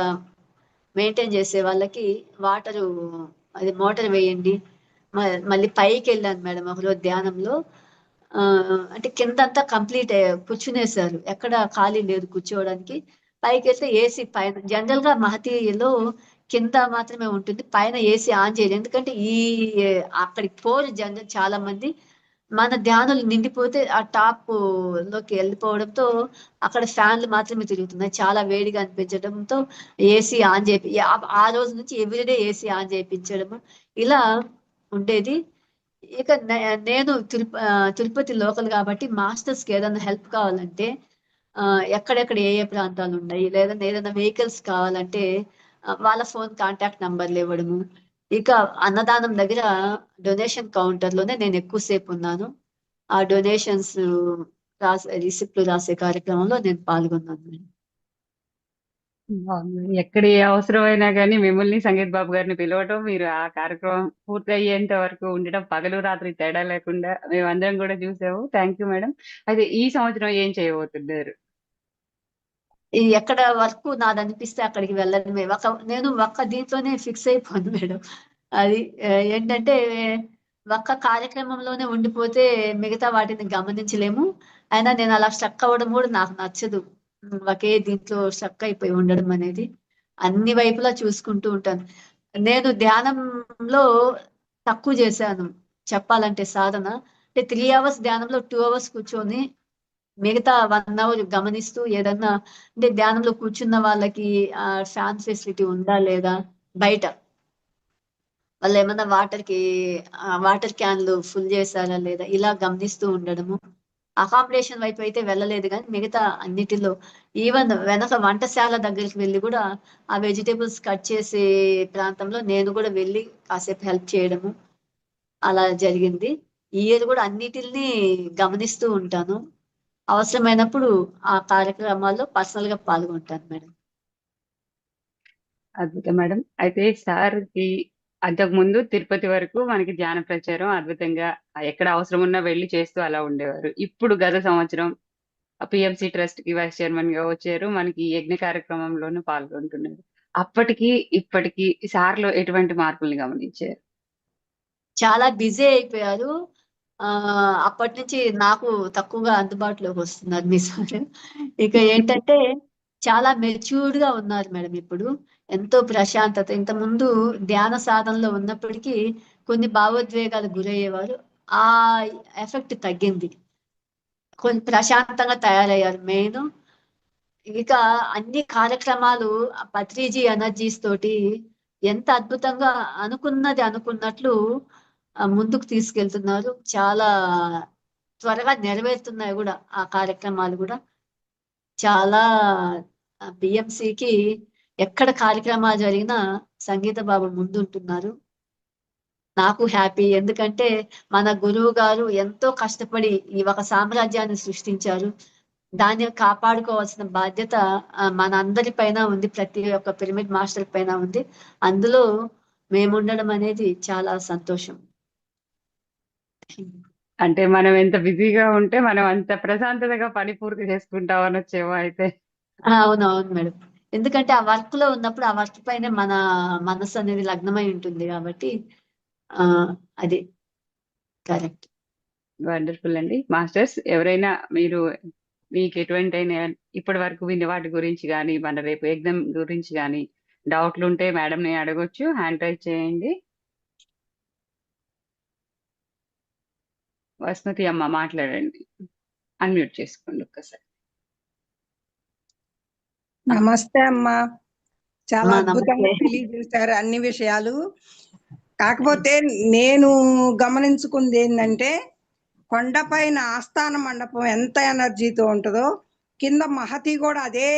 మెయింటైన్ చేసే వాళ్ళకి వాటరు అది మోటార్ వేయండి, మళ్ళీ పైకి వెళ్ళాను మేడం ఒకరోజు ధ్యానంలో. అంటే కిందంతా కంప్లీట్ కూర్చునేసారు, ఎక్కడ ఖాళీ లేదు కూర్చోవడానికి. పైకి వెళ్తే ఏసీ పైన, జనరల్ గా మహతిలో కింద మాత్రమే ఉంటుంది, పైన ఏసీ ఆన్ చేయదు. ఎందుకంటే అక్కడికి పోరు జనరల్ చాలా మంది. మన ధ్యానులు నిండిపోతే ఆ టాప్ లోకి వెళ్ళిపోవడంతో అక్కడ ఫ్యాన్లు మాత్రమే తిరుగుతున్నాయి, చాలా వేడిగా అనిపించడంతో ఏసీ ఆన్ చేపి ఆ రోజు నుంచి ఎవ్రీడే ఏసీ ఆన్ చేయించడము ఇలా ఉండేది. ఇక నేను తిరుపతి లోకల్ కాబట్టి మాస్టర్స్ కి ఏదైనా హెల్ప్ కావాలంటే ఎక్కడెక్కడ ఏ ప్రాంతాలు ఉన్నాయి, లేదా ఏదైనా వెహికల్స్ కావాలంటే వాళ్ళ ఫోన్ కాంటాక్ట్ నంబర్లు ఇవ్వడము. ఇక అన్నదానం దగ్గర డొనేషన్ కౌంటర్ లోనే నేను ఎక్కువసేపు ఉన్నాను. ఆ డొనేషన్స్ రిసిప్ట్లు రాసే కార్యక్రమంలో నేను పాల్గొన్నాను మేడం. ఎక్కడ ఏ అవసరమైనా కానీ మిమ్మల్ని సంగీత్ బాబు గారిని పిలవటం, మీరు ఆ కార్యక్రమం పూర్తి అయ్యేంత వరకు ఉండటం, పగలు రాత్రి తేడా లేకుండా మేమందరం కూడా చూసాము. Thank you madam. అయితే ఈ సంవత్సరం ఏం చేయబోతున్నారు? ఎక్కడ వర్క్ నాది అనిపిస్తే అక్కడికి వెళ్ళడమే. నేను ఒక్క దీంట్లోనే ఫిక్స్ అయిపోను మేడం. అది ఏంటంటే ఒక్క కార్యక్రమంలోనే ఉండిపోతే మిగతా వాటిని గమనించలేము. అయినా నేను అలా స్ట్రక్ అవ్వడం కూడా నాకు నచ్చదు. ఒకే దీంట్లో స్ట్రక్ అయిపోయి ఉండడం అనేది. అన్ని వైపులా చూసుకుంటూ ఉంటాను. నేను ధ్యానంలో తక్కువ చేశాను చెప్పాలంటే సాధన. అంటే 3 hours ధ్యానంలో 2 hours కూర్చొని మిగతా 1 hour గమనిస్తూ ఏదన్నా అంటే ధ్యానంలో కూర్చున్న వాళ్ళకి ఫ్యాన్ ఫెసిలిటీ ఉందా లేదా, బయట వాళ్ళు ఏమన్నా వాటర్ క్యాన్లు ఫుల్ చేశారా లేదా, ఇలా గమనిస్తూ ఉండడము. అకామిడేషన్ వైపు అయితే వెళ్ళలేదు, కానీ మిగతా అన్నిటిలో ఈవెన్ వెనక వంటశాల దగ్గరికి వెళ్ళి కూడా ఆ వెజిటేబుల్స్ కట్ చేసే ప్రాంతంలో నేను కూడా వెళ్ళి కాసేపు హెల్ప్ చేయడము అలా జరిగింది. ఈ ఇయర్ కూడా అన్నిటిని గమనిస్తూ ఉంటాను. అవసరమైనప్పుడు ఆ కార్యక్రమాల్లో పర్సనల్ గా పాల్గొంటాను మేడం. అద్భుతం మేడం. అయితే సార్ కి అంతకు ముందు తిరుపతి వరకు మనకి ధ్యాన ప్రచారం అద్భుతంగా ఎక్కడ అవసరం ఉన్నా వెళ్ళి చేస్తూ అలా ఉండేవారు. ఇప్పుడు గత సంవత్సరం పిఎంసి ట్రస్ట్ కి వైస్ చైర్మన్ గా వచ్చారు. మనకి ఈ యజ్ఞ కార్యక్రమంలోనూ పాల్గొంటున్నారు. అప్పటికి ఇప్పటికి సార్లో ఎటువంటి మార్పుల్ని గమనించారు? చాలా బిజీ అయిపోయారు. ఆ అప్పటి నుంచి నాకు తక్కువగా అందుబాటులోకి వస్తున్నారు మీ సార్. ఇక ఏంటంటే చాలా మెచ్యూర్డ్ గా ఉన్నారు మేడం ఇప్పుడు. ఎంతో ప్రశాంతత. ఇంత ముందు ధ్యాన సాధనలో ఉన్నప్పటికీ కొన్ని భావోద్వేగాలకు గురయ్యేవారు. ఆ ఎఫెక్ట్ తగ్గింది, కొంచెం ప్రశాంతంగా తయారయ్యారు మెయిన్. ఇక అన్ని కార్యక్రమాలు పత్రిజీ ఎనర్జీస్ తోటి ఎంత అద్భుతంగా అనుకున్నది అనుకున్నట్లు ముందుకు తీసుకెళ్తున్నారు. చాలా త్వరగా నెరవేరుతున్నాయి కూడా ఆ కార్యక్రమాలు కూడా. చాలా బిఎంసికి ఎక్కడ కార్యక్రమాలు జరిగినా సంగీత బాబు ముందుంటున్నారు. నాకు హ్యాపీ, ఎందుకంటే మన గురువు గారు ఎంతో కష్టపడి ఈ ఒక సామ్రాజ్యాన్ని సృష్టించారు. దాన్ని కాపాడుకోవాల్సిన బాధ్యత మన అందరి పైన ఉంది, ప్రతి ఒక్క పిరమిడ్ మాస్టర్ పైన ఉంది. అందులో మేము ఉండడం అనేది చాలా సంతోషం. అంటే మనం ఎంత బిజీగా ఉంటే మనం అంత ప్రశాంతతగా పని పూర్తి చేసుకుంటాం అనొచ్చేమో అయితే. అవునవును మేడం. ఎందుకంటే ఆ వర్క్ లో ఉన్నప్పుడు ఆ వర్క్ పైనే మన మనసు అనేది లగ్నమై ఉంటుంది కాబట్టి ఆ అది కరెక్ట్. వండర్ఫుల్ అండి. మాస్టర్స్ ఎవరైనా మీకు ఎటువంటి ఇప్పటి వరకు విన్న వాటి గురించి కానీ, మన రేపు ఎగ్జామ్ గురించి కానీ డౌట్లు ఉంటే మేడం ని అడగొచ్చు. హ్యాండ్ రైజ్ చేయండి. వసుమతి అమ్మ మాట్లాడండి. అన్మ్యూట్ చేసుకోండి ఒక్కసారి. నమస్తే అమ్మా. చాలా అమ్మా అద్భుతంగా నమస్తే. తెలియజేశారు అన్ని విషయాలు. కాకపోతే నేను గమనించుకుంది ఏంటంటే, కొండపైన ఆస్థాన మండపం ఎంత ఎనర్జీతో ఉంటుందో కింద మహతి కూడా అదే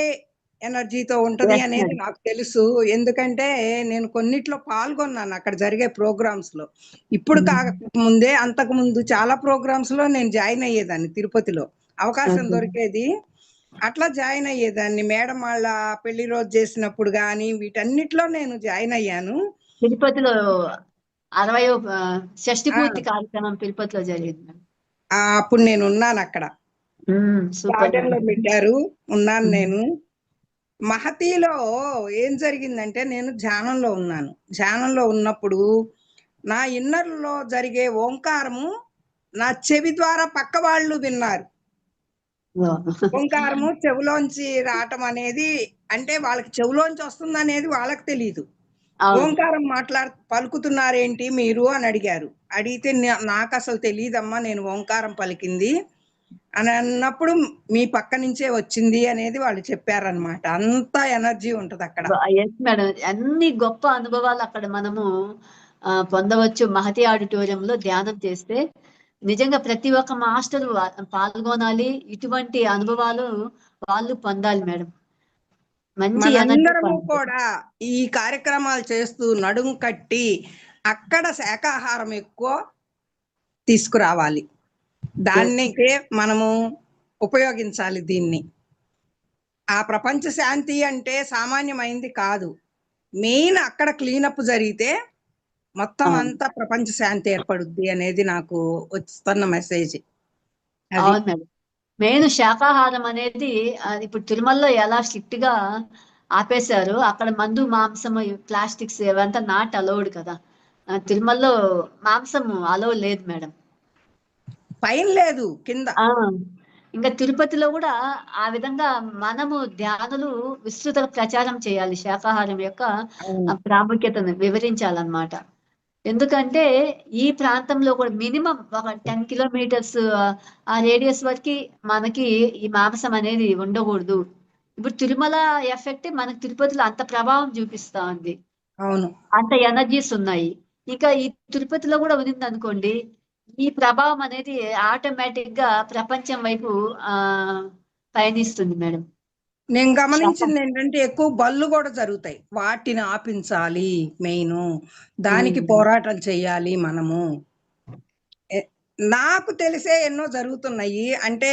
ఎనర్జీతో ఉంటది Yes, అనేది madam. నాకు తెలుసు. ఎందుకంటే నేను కొన్నిట్లో పాల్గొన్నాను అక్కడ జరిగే ప్రోగ్రామ్స్ లో. ఇప్పుడు కాకముందే అంతకు ముందు చాలా ప్రోగ్రామ్స్ లో నేను జాయిన్ అయ్యేదాన్ని తిరుపతిలో. అవకాశం Okay. దొరికేది. అట్లా జాయిన్ అయ్యేదాన్ని. మేడం వాళ్ళ పెళ్లి రోజు చేసినప్పుడు గాని వీటన్నిటిలో నేను జాయిన్ అయ్యాను. తిరుపతిలో 60వ షష్ఠి ఆ, పూర్తి కార్యక్రమం తిరుపతిలో జరిగింది మేడం. అప్పుడు నేను ఉన్నాను అక్కడ. సూపర్ గార్డెన్ లో పెట్టారు, ఉన్నాను Mm. నేను. మహతిలో ఏం జరిగిందంటే నేను ధ్యానంలో ఉన్నాను. ధ్యానంలో ఉన్నప్పుడు నా ఇన్నర్లో జరిగే ఓంకారము నా చెవి ద్వారా పక్క వాళ్ళు విన్నారు. ఓంకారము చెవులోంచి రావటం అనేది అంటే వాళ్ళకి చెవులోంచి వస్తుంది అనేది వాళ్ళకి తెలియదు. అవును. ఓంకారం పలుకుతున్నారేంటి మీరు అని అడిగారు. అడిగితే నాకు అసలు తెలియదమ్మా నేను ఓంకారం పలికింది అని అన్నప్పుడు మీ పక్క నుంచే వచ్చింది అనేది వాళ్ళు చెప్పారనమాట. అంత ఎనర్జీ ఉంటది అక్కడ. ఎస్ మేడం, అన్ని గొప్ప అనుభవాలు అక్కడ మనము పొందవచ్చు. మహతి ఆడిటోరియంలో ధ్యానం చేస్తే నిజంగా ప్రతి ఒక్క మాస్టర్ పాల్గొనాలి. ఇటువంటి అనుభవాలు వాళ్ళు పొందాలి మేడం. మంచి ఎనర్జీ మనందరము కూడా ఈ కార్యక్రమాలు చేస్తూ నడుము కట్టి అక్కడ శాకాహారం ఎక్కువ తీసుకురావాలి. దానికే మనము ఉపయోగించాలి దీన్ని. ఆ ప్రపంచ శాంతి అంటే సామాన్యమైంది కాదు. మెయిన్ అక్కడ క్లీనప్ జరిగితే మొత్తం అంతా ప్రపంచ శాంతి ఏర్పడుద్ది అనేది నాకు వస్తున్న మెసేజ్. అవును మేడం. మెయిన్ శాకాహారం అనేది ఇప్పుడు తిరుమలలో ఎలా స్ట్రిక్ట్ గా ఆపేశారు. అక్కడ మందు, మాంసం, ప్లాస్టిక్స్ ఇవంతా నాట్ అలౌడ్ కదా. తిరుమలలో మాంసం అలౌ లేదు మేడం. పైన లేదు, కింద. ఇంకా తిరుపతిలో కూడా ఆ విధంగా మనము ధ్యానులు విస్తృత ప్రచారం చేయాలి. శాకాహారం యొక్క ప్రాముఖ్యతను వివరించాలన్నమాట. ఎందుకంటే ఈ ప్రాంతంలో కూడా మినిమం ఒక 10 కిలోమీటర్స్ ఆ రేడియస్ వరకు మనకి ఈ మాంసం అనేది ఉండకూడదు. ఇప్పుడు తిరుమల ఎఫెక్ట్ మనకి తిరుపతిలో అంత ప్రభావం చూపిస్తా ఉంది. అవును, అంత ఎనర్జీస్ ఉన్నాయి. ఇంకా ఈ తిరుపతిలో కూడా ఉంది అనుకోండి, ఈ ప్రభావం అనేది ఆటోమేటిక్ గా ప్రపంచం వైపు పయనిస్తుంది మేడం. నేను గమనించింది ఏంటంటే ఎక్కువ బళ్ళు కూడా జరుగుతాయి. వాటిని ఆపించాలి. మెయిన్ దానికి పోరాటం చెయ్యాలి మనము. నాకు తెలిసే ఎన్నో జరుగుతున్నాయి. అంటే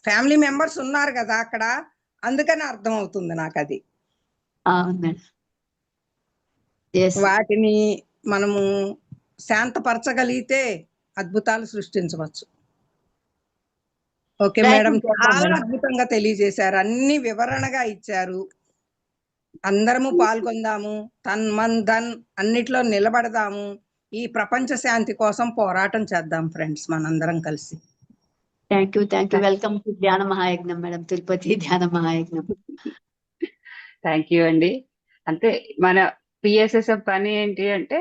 ఫ్యామిలీ మెంబర్స్ ఉన్నారు కదా అక్కడ, అందుకని అర్థం అవుతుంది నాకు అది. వాటిని మనము శాంతపరచగలిగితే అద్భుతాలు సృష్టించవచ్చు. ఓకే మేడం, చాలా అద్భుతంగా తెలియజేశారు. అన్ని వివరణగా ఇచ్చారు. అందరము పాల్గొందాము, తన్ మన్ ధన్ అన్నిట్లో నిలబడదాము. ఈ ప్రపంచ శాంతి కోసం పోరాటం చేద్దాం ఫ్రెండ్స్, మనందరం కలిసి. Thank you. వెల్కమ్ టు ధ్యాన మహాయజ్ఞం మేడం, తిరుపతి ధ్యాన మహాయజ్ఞం. థ్యాంక్ యూ అండి. అంటే మన పిఎస్ఎస్ఎం పని ఏంటి అంటే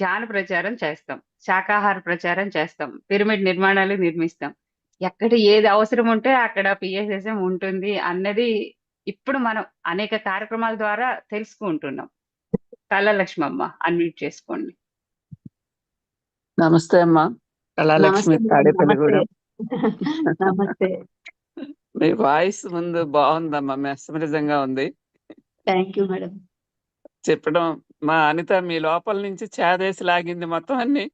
ధ్యాన ప్రచారం చేస్తాం, శాకాహార ప్రచారం చేస్తాం, పిరమిడ్ నిర్మాణాలు నిర్మిస్తాం. ఎక్కడ ఏది అవసరం ఉంటే అక్కడ పిఎస్ఎస్ఎం ఉంటుంది అన్నది ఇప్పుడు మనం అనేక కార్యక్రమాల ద్వారా తెలుసుకుంటున్నాం. కళాలక్ష్మమ్మ అన్మ్యూట్ చేసుకోండి. నమస్తే అమ్మా. కళాలక్ష్మి తాడేపల్లిగూడెం. నమస్తే. మీ వాయిస్ ముందు బాగుందమ్మా, మెస్మరిజంగా ఉంది. Thank you madam. చెప్పడం మా అనిత మీ లోపల నుంచి చేదేసి లాగింది మొత్తం అన్ని.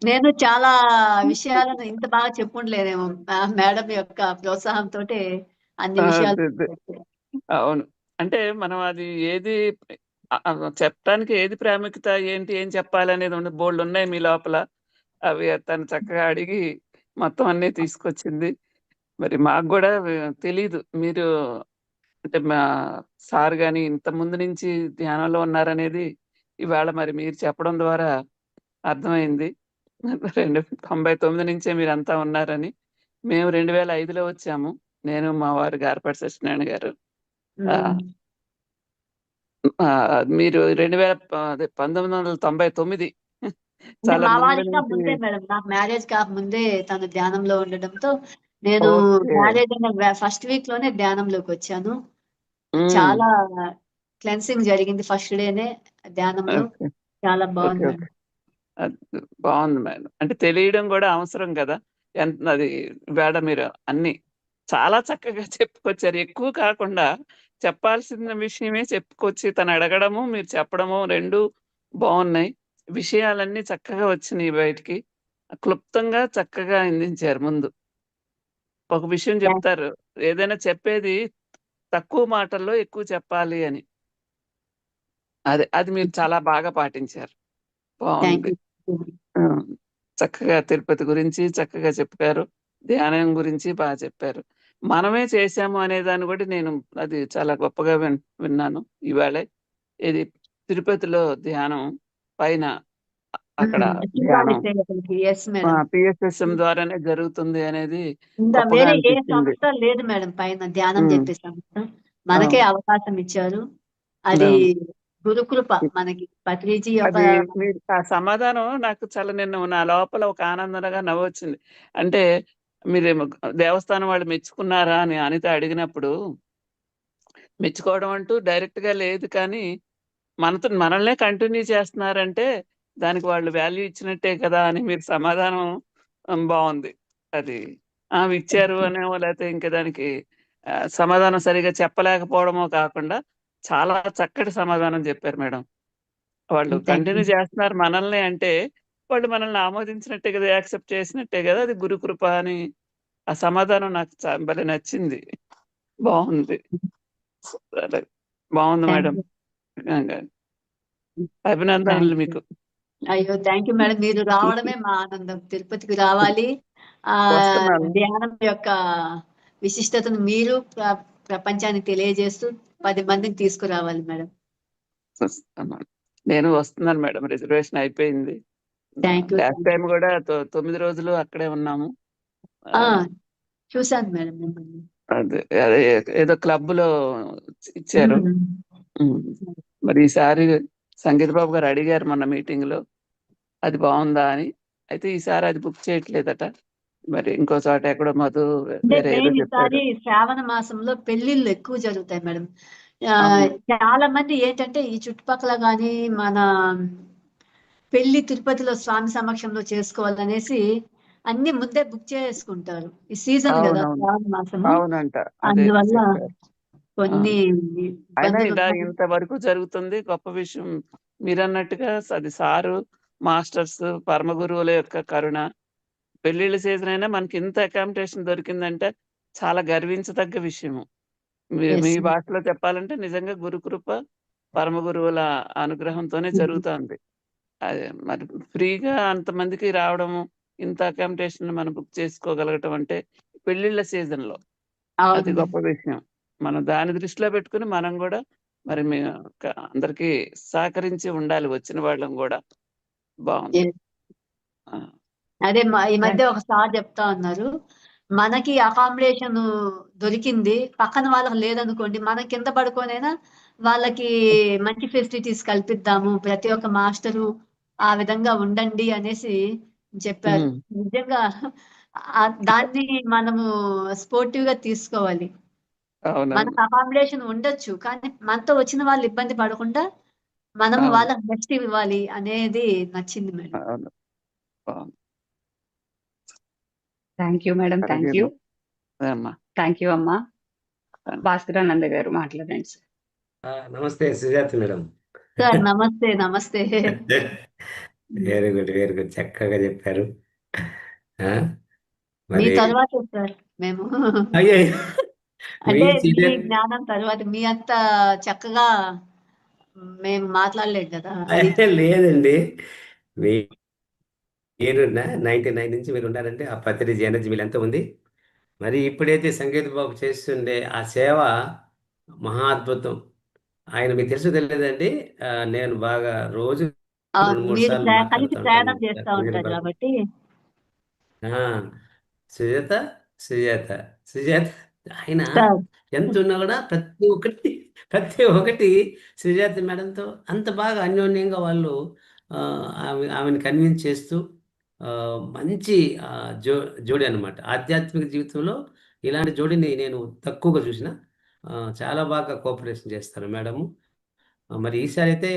నేను చాలా విషయాలను ఇంత బాగా చెప్పుండలేదేమో. మేడం యొక్క ప్రోత్సాహంతో అన్ని విషయాలు. అవును, అంటే మనం అది ఏది చెప్పడానికి ఏది ప్రాముఖ్యత ఏంటి, ఏం చెప్పాలనేది ఉంది. బోల్డ్ ఉన్నాయి మీ లోపల. అవి తను చక్కగా అడిగి మొత్తం అన్ని తీసుకొచ్చింది. మరి మాకు కూడా తెలీదు మీరు అంటే మా సార్ గాని ఇంత ముందు నుంచి ధ్యానంలో ఉన్నారనేది ఇవాళ మరి మీరు చెప్పడం ద్వారా అర్థమైంది. 99 నుంచే మీరంతా ఉన్నారని. మేము 2005లో వచ్చాము. నేను మా వారు గారపాటి సత్యనారాయణ గారు. మీరు 1999 చాలా ముందే మేడం. నాకు మ్యారేజ్ కాకముందే తను ధ్యానంలో ఉండడంతో నేను మ్యారేజ్ అయిన ఫస్ట్ వీక్ లోనే ధ్యానంలోకి వచ్చాను. చాలా క్లెన్సింగ్ జరిగింది ఫస్ట్ డేనే ధ్యానంలో. చాలా బాగుంది మేడం. బాగుంది మేడం. అంటే తెలియడం కూడా అవసరం కదా. అది వేడ మీరు అన్ని చాలా చక్కగా చెప్పుకొచ్చారు. ఎక్కువ కాకుండా చెప్పాల్సిన విషయమే చెప్పుకొచ్చి తను అడగడము, మీరు చెప్పడము 2 బావున్నాయి. విషయాలన్నీ చక్కగా వచ్చినియి బయటికి. క్లుప్తంగా చక్కగా అందించారు ముందు. ఒక విషయం చెప్తారు. ఏదైనా చెప్పేది తక్కువ మాటల్లో ఎక్కువ చెప్పాలి అని. అది మీరు చాలా బాగా పాటించారు. థ్యాంక్ బావుంది. యూ. ఆ! చక్కగా తిరుపతి గురించి చక్కగా చెప్పారు. ధ్యానం గురించి చెప్పారు. మనమే చేశాము అనే దాన్ని కూడా నేను అది చాలా గొప్పగా విన్నాను ఇవాళే. ఇది తిరుపతిలో ధ్యానం పైన అక్కడ ధ్యానం ఎస్ మేడం. PSSM ద్వారానే జరుగుతుంది అనేది ఇంకా గొప్పగా వేరే ఏ అనిపించింది. సంస్థ లేదు మేడం పైన ధ్యానం హ్మ్. చెప్పే సంస్థ. మనకే అవును. అవకాశం ఇచ్చారు. అది అవును. గురుకృప మనకి పత్రిజీ యొక్క. అది మీరు ఆ సమాధానం నాకు చాలా నా లోపల ఒక ఆనందంగా నవ్వొచ్చింది. అంటే మీరేమో దేవస్థానం వాళ్ళు మెచ్చుకున్నారా అని అనిత అడిగినప్పుడు, మెచ్చుకోవడం అంటూ డైరెక్ట్‌గా లేదు కానీ, మనల్నే కంటిన్యూ చేస్తున్నారంటే, దానికి వాళ్ళు వాల్యూ ఇచ్చినట్టే కదా! అని మీరు సమాధానం బావుంది. అది. ఇచ్చారు అనేమో లేతే ఇంక దానికి సమాధానం సరిగ్గా చెప్పలేకపోవడమో కాకుండా, చాలా చక్కటి సమాధానం చెప్పారు మేడం. వాళ్ళు థ్యాంక్ యూ. కంటిన్యూ చేస్తున్నారు మనల్ని అంటే, వాళ్ళు మనల్ని ఆమోదించినట్టే కదా! యాక్సెప్ట్ చేసినట్టే గదా! అది గురుకృప అని ఆ సమాధానం నాకు భలే నచ్చింది. బావుంది. సరే. బావుంది థ్యాంక్ మేడం. యూ. నిజంగా. థ్యాంక్ అభినందనలు యూ. మీకు. అయ్యో! Thank you madam. మీరు రావడమే మా ఆనందం. తిరుపతికి రావాలి. వస్తున్నాను. ధ్యానం యొక్క విశిష్టతను మీరు ప్రపంచానికి తెలియజేస్తూ 10 మందిని తీసుకురావాలి మేడం. వస్తున్నాను. నేను వస్తున్నాను మేడం. రిజర్వేషన్ అయిపోయింది. Thank you. Last thank you. Time గూడా 9 రోజులు అక్కడే ఉన్నాము. ఆ! ఆహ్, చూసాను మేడం మిమ్మల్ని. అదే ఏదో క్లబ్‌లో ఇచ్చారు. హ్మ్. హ్మ్. మరి ఈసారి సంగీత బాబు గారు అడిగారు మొన్న మీటింగ్‌లో. అది బావుందా అని. అయితే ఈసారి అది బుక్ చేయట్లేదట. మరి ఇంకో చోట ఎక్కడో మధు అంటే వేరే ఏదో మెయిన్ చెప్పాడు. ఈసారి శ్రావణ మాసంలో పెళ్ళిళ్ళు ఎక్కువ జరుగుతాయి మేడం. అవును. చాలా మంది ఏంటంటే ఈ చుట్టుపక్కల గాని మన పెళ్లి తిరుపతిలో స్వామి సమక్షంలో చేసుకోవాలనేసి అన్ని ముందే బుక్ చేసుకుంటారు. ఈ సీజన్ గదా! అవునవును. శ్రావణ మాసము. అవునంట. అదే అందువల్ల చెప్పారు. కొన్ని అవును. అయినా ఇలా ఇబ్బందులున్నాయి. ఇంతవరకు జరుగుతుంది. గొప్ప విషయం. మీరన్నట్టుగా అది సారు, మాస్టర్స్, పరమ గురువుల యొక్క కరుణ. పెళ్ళిళ్ళ సీజన్ అయినా మనకి ఇంత అకామిడేషన్ దొరికిందంటే చాలా గర్వించదగ్గ విషయము. మీ యెస్. భాషలో చెప్పాలంటే నిజంగా గురుకృప, పరమ గురువుల అనుగ్రహంతోనే జరుగుతోంది. అదే మరి ఫ్రీగా అంతమందికి రావడము, ఇంత అకామిడేషన్ మనం బుక్ చేసుకోగలగటం అంటే పెళ్ళిళ్ళ సీజన్‌లో అది అవును. గొప్ప విషయం. మనం దాన్ని దృష్టిలో పెట్టుకొని మనం గూడా మరి అందరికి సహకరించి ఉండాలి వచ్చిన వాళ్ళం గూడా. బావుంది. యెస్. ఆ! అదే ఈ మధ్య థాంక్ ఒక సార్ చెప్తా ఉన్నారు. మనకి అకామిడేషన్ దొరికింది. పక్కన వాళ్ళకి లేదనుకోండి. మనం కింద పడుకొనైనా వాళ్ళకి మంచి ఫెసిలిటీస్ కల్పిద్దాము. ప్రతి ఒక్క మాస్టరు ఆ విధంగా ఉండండి అనేసి చెప్పారు. హ్మ్. నిజంగా దాన్ని మనము స్పోర్టివ్‌గా తీసుకోవాలి. అవునవును. మనకు అకామిడేషన్ ఉండొచ్చు. కానీ మనతో వచ్చిన వాళ్ళు ఇబ్బంది పడకుండా మనము అవును. వాళ్ళకి బెస్ట్ ఇవ్వాలి అనేది నచ్చింది మేడం. అవును. బావుంది. You madam. Thank you. అలాగేను. అదే అమ్మా. థ్యాంక్ యూ అమ్మా. ఆ! భాస్కరానంద గారు మాట్లాడండి సార్. నమస్తే సుజాత మేడం. సార్ నమస్తే. నమస్తే. Very good. Very good. చక్కగా చెప్పారు. ఆ! మీ మరి తర్వాతే సార్ మేము. అయ్యయ్యో! మీ అంటే మీ సీనియర్ జ్ఞానం తర్వాత మీ అంత చక్కగా మేము మాట్లాడలేదు గదా! అది. లేదండి. మీరు 99 నుంచి మీరున్నారంటే ఆ పత్రిజీ ఎనర్జీ మీలో ఉంది. మరి ఇప్పుడైతే సంగీత బాబు చేస్తుండే ఆ సేవ మహా అద్భుతం. ఆయన మీకు తెలుసో తెలీదండి. నేను బాగా రోజు 2, 3 మీరు సార్లు కలిసి మాట్లాడుతూ ఉంటాను ప్రయాణం చేస్తా సంగీత ఉంటారు బాబు. గాబట్టి. ఆ! సుజాత, సుజాత, సుజాత ఆయన సార్. ఎంతున్నా గూడా ప్రతి ఒక్కటి సుజాత మేడంతో అంత బాగా అన్యోన్యంగా వాళ్ళు ఆమెని కన్విన్స్ చేస్తూ మంచి జోడీ అన్నమాట. ఆధ్యాత్మిక జీవితంలో ఇలాంటి జోడీని నేను తక్కువగా చూసినా. చాలా బాగా కోఆపరేషన్ చేస్తారు మేడము. మరి ఈసారైతే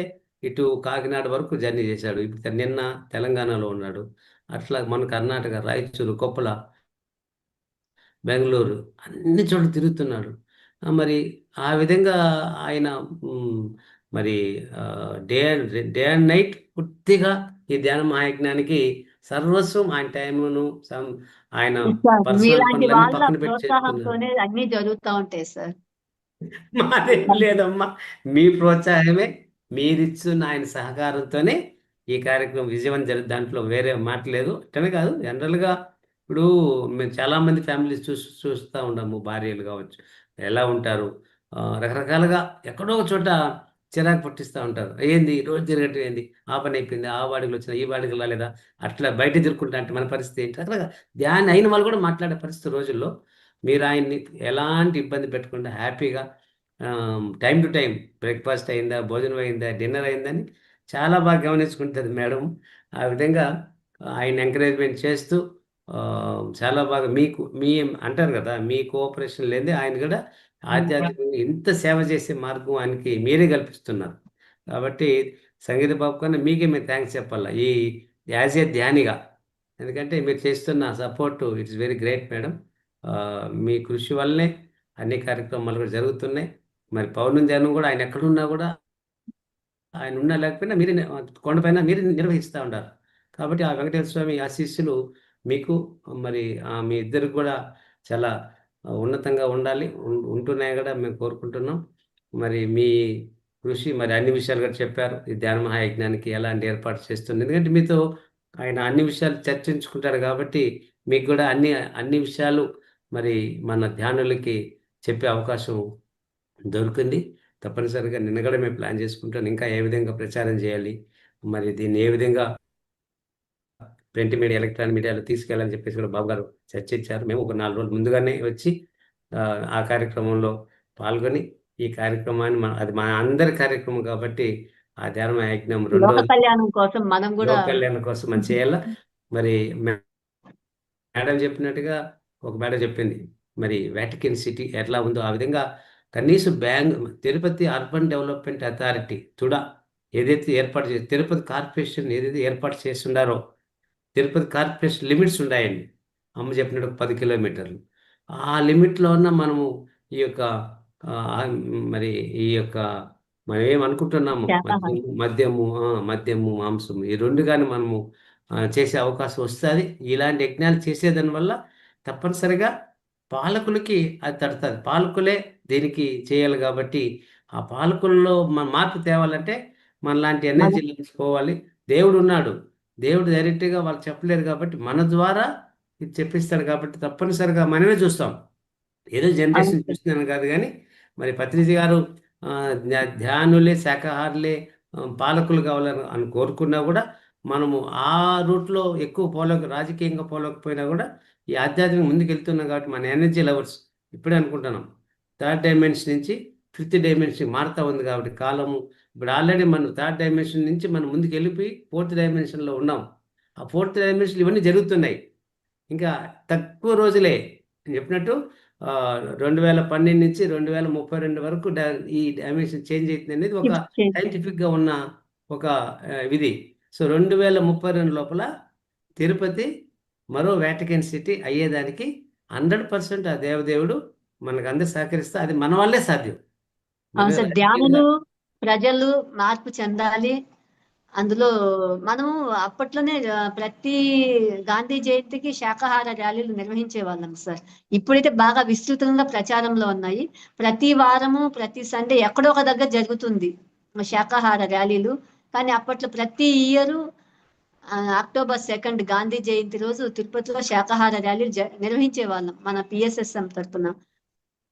ఇటు కాకినాడ వరకు జర్నీ చేశాడు. ఇప్పుడు నిన్న తెలంగాణలో ఉన్నాడు. అట్లా మన కర్ణాటక రాయచూరు, కొప్పల బెంగళూరు అన్ని చోట్ల తిరుగుతున్నాడు. మరి ఆ విధంగా ఆయన ఉమ్, మరి డే అండ్ నైట్ పూర్తిగా ఈ ధ్యాన మహాయజ్ఞానికి సర్వస్వం ఆయన టైమును ఆయన సార్, పర్సనల్ మీలాంటి పనులన్నీ వాళ్ళ పక్కన పెట్టి చేస్తున్నారు. ప్రోత్సాహంతోనే అన్ని జరుగుతూ ఉంటాయి సార్. మాదేం లేదమ్మా, మీ ప్రోత్సాహమే, మీరిచ్చిన ఆయన సహకారంతోనే ఈ కార్యక్రమం విజయవంతం జరుగుతుంది. దాంట్లో వేరే మాట లేదు. అట్టనే కాదు, జనరల్గా ఇప్పుడు మేము చాలా మంది ఫ్యామిలీస్ చూస్తూ ఉన్నాము. భార్యలు కావచ్చు, ఎలా ఉంటారు, రకరకాలుగా ఎక్కడో ఒక చోట చిరాకు పుట్టిస్తూ ఉంటారు. ఏంది రోజు తిరగటం, ఏంది ఆ పని అయిపోయింది, ఆ వాడికి వచ్చిన ఈ వాడికి రాలేదా, అట్లా బయట తిరుగుకుంటా అంటే మన పరిస్థితి ఏంటి, అట్లా ధ్యానం అయిన వాళ్ళు కూడా మాట్లాడే పరిస్థితి రోజుల్లో మీరు ఆయన్ని ఎలాంటి ఇబ్బంది పెట్టకుండా హ్యాపీగా టైం టు టైం బ్రేక్ఫాస్ట్ అయిందా, భోజనం అయిందా, డిన్నర్ అయిందని చాలా బాగా గమనించుకుంటుంది మేడం. ఆ విధంగా ఆయన ఎంకరేజ్మెంట్ చేస్తూ చాలా బాగా మీ అంటారు కదా, మీ కోఆపరేషన్ లేదే ఆయన కూడా ఆధ్యాత్మికంగా ఇంత సేవ చేసే మార్గం ఆయనకి మీరే కల్పిస్తున్నారు. కాబట్టి సంగీత బాబు కన్నా మీకే మేము థ్యాంక్స్ చెప్పాలా ఈ యాజ్ ఏ ధ్యానిగా. ఎందుకంటే మీరు చేస్తున్న support it's very great madam. మీ కృషి వల్లనే అన్ని కార్యక్రమాలు కూడా జరుగుతున్నాయి. మరి పౌర్ణమి ధ్యానం కూడా ఆయన ఎక్కడున్నా కూడా ఆయన ఉన్నా లేకపోయినా మీరే కొండపైన మీరే నిర్వహిస్తూ ఉంటారు. కాబట్టి ఆ వెంకటేశ్వర స్వామి ఆశీస్సులు మీకు మరి మీ ఇద్దరికి కూడా చాలా ఉన్నతంగా ఉండాలి, ఉంటున్నాయి కూడా మేము కోరుకుంటున్నాం. మరి మీ కృషి మరి అన్ని విషయాలు కూడా చెప్పారు. ఈ ధ్యాన మహాయజ్ఞానికి ఎలాంటి ఏర్పాటు చేస్తుంది, ఎందుకంటే మీతో ఆయన అన్ని విషయాలు చర్చించుకుంటారు కాబట్టి మీకు కూడా అన్ని విషయాలు మరి మన ధ్యానులకి చెప్పే అవకాశం దొరికింది. తప్పనిసరిగా నిన్న కూడా మేము ప్లాన్ చేసుకుంటాం, ఇంకా ఏ విధంగా ప్రచారం చేయాలి, మరి దీన్ని ఏ విధంగా ప్రింట్ మీడియా, ఎలక్ట్రానిక్ మీడియాలో తీసుకెళ్ళాలని చెప్పేసి కూడా బాబు గారు చర్చించారు. మేము ఒక 4 రోజులు ముందుగానే వచ్చి ఆ కార్యక్రమంలో పాల్గొని ఈ కార్యక్రమాన్ని అది మా అందరి కార్యక్రమం కాబట్టి ఆ ధ్యాన యజ్ఞం లోక 2వ కళ్యాణం కోసం మనం కూడా లోక కళ్యాణం కోసం మనం చేయాలా. మరి మేడం చెప్పినట్టుగా ఒక మేడం చెప్పింది, మరి వాటికన్ సిటీ ఎట్లా ఉందో ఆ విధంగా కనీసం Tirupati urban development authority TUDA ఏదైతే ఏర్పాటు చేసి, తిరుపతి కార్పొరేషన్ ఏదైతే ఏర్పాటు చేస్తున్నారో, తిరుపతి కార్పొరేషన్ లిమిట్స్ ఉన్నాయండి. అమ్మ చెప్పినట్టు 10 కిలోమీటర్లు. ఆ లిమిట్లో ఉన్న మనము ఈ యొక్క మరి ఈ యొక్క మనం ఏమనుకుంటున్నాము, శాకాహారం. మద్యము మాంసము ఈ 2 కానీ మనము చేసే అవకాశం వస్తుంది. ఇలాంటి యజ్ఞాలు చేసేదాని వల్ల తప్పనిసరిగా పాలకులకి అది తడుతుంది. పాలకులే దీనికి చేయాలి కాబట్టి ఆ పాలకుల్లో మన మార్పు తేవాలంటే మనలాంటి ఎనర్జీ పోవాలి. దేవుడు ఉన్నాడు, దేవుడు డైరెక్ట్గా వాళ్ళు చెప్పలేరు కాబట్టి మన ద్వారా ఇది చెప్పిస్తాడు కాబట్టి తప్పనిసరిగా మనమే చూస్తాం. ఏదో జనరేషన్ చూస్తున్నాను కాదు కానీ మరి పత్రిజీ గారు ధ్యానులే, శాకాహారులే పాలకులు కావాలని కోరుకున్నా కూడా మనము ఆ రూట్లో ఎక్కువ రాజకీయంగా పోలేకపోయినా కూడా ఈ ఆధ్యాత్మిక ముందుకు వెళ్తున్నాం కాబట్టి మన ఎనర్జీ లవర్స్ ఇప్పుడే అనుకుంటున్నాం 3rd డైమెన్షన్ నుంచి 5th డైమెన్షన్ మారుతూ ఉంది కాబట్టి కాలము. ఇప్పుడు ఆల్రెడీ మనం 3rd డైమెన్షన్ నుంచి మనం ముందుకు వెళ్ళిపోయి 4th డైమెన్షన్లో ఉన్నాం. ఆ 4th డైమెన్షన్ ఇవన్నీ జరుగుతున్నాయి. ఇంకా తక్కువ రోజులే చెప్పినట్టు 2012 నుంచి 2032 వరకు ఈ డైమెన్షన్ చేంజ్ అవుతుంది అనేది ఒక సైంటిఫిక్గా ఉన్న ఒక విధి. సో 2032 లోపల తిరుపతి మరో వాటికన్ సిటీ అయ్యేదానికి 100% ఆ దేవదేవుడు మనకు అందరు సహకరిస్తే అది మన వల్లే సాధ్యం. అవును సార్, ధ్యానులు ప్రజలు మార్పు చెందాలి. అందులో మనము అప్పట్లోనే ప్రతి గాంధీ జయంతికి శాకాహార ర్యాలీలు నిర్వహించే వాళ్ళం సార్. ఇప్పుడైతే బాగా విస్తృతంగా ప్రచారంలో ఉన్నాయి. ప్రతి వారము ప్రతి సండే ఎక్కడో ఒక దగ్గర జరుగుతుంది శాకాహార ర్యాలీలు. కానీ అప్పట్లో ప్రతి ఇయరు అక్టోబర్ 2 గాంధీ జయంతి రోజు తిరుపతిలో శాకాహార ర్యాలీలు నిర్వహించే వాళ్ళం మన పిఎస్ఎస్ఎం తరఫున.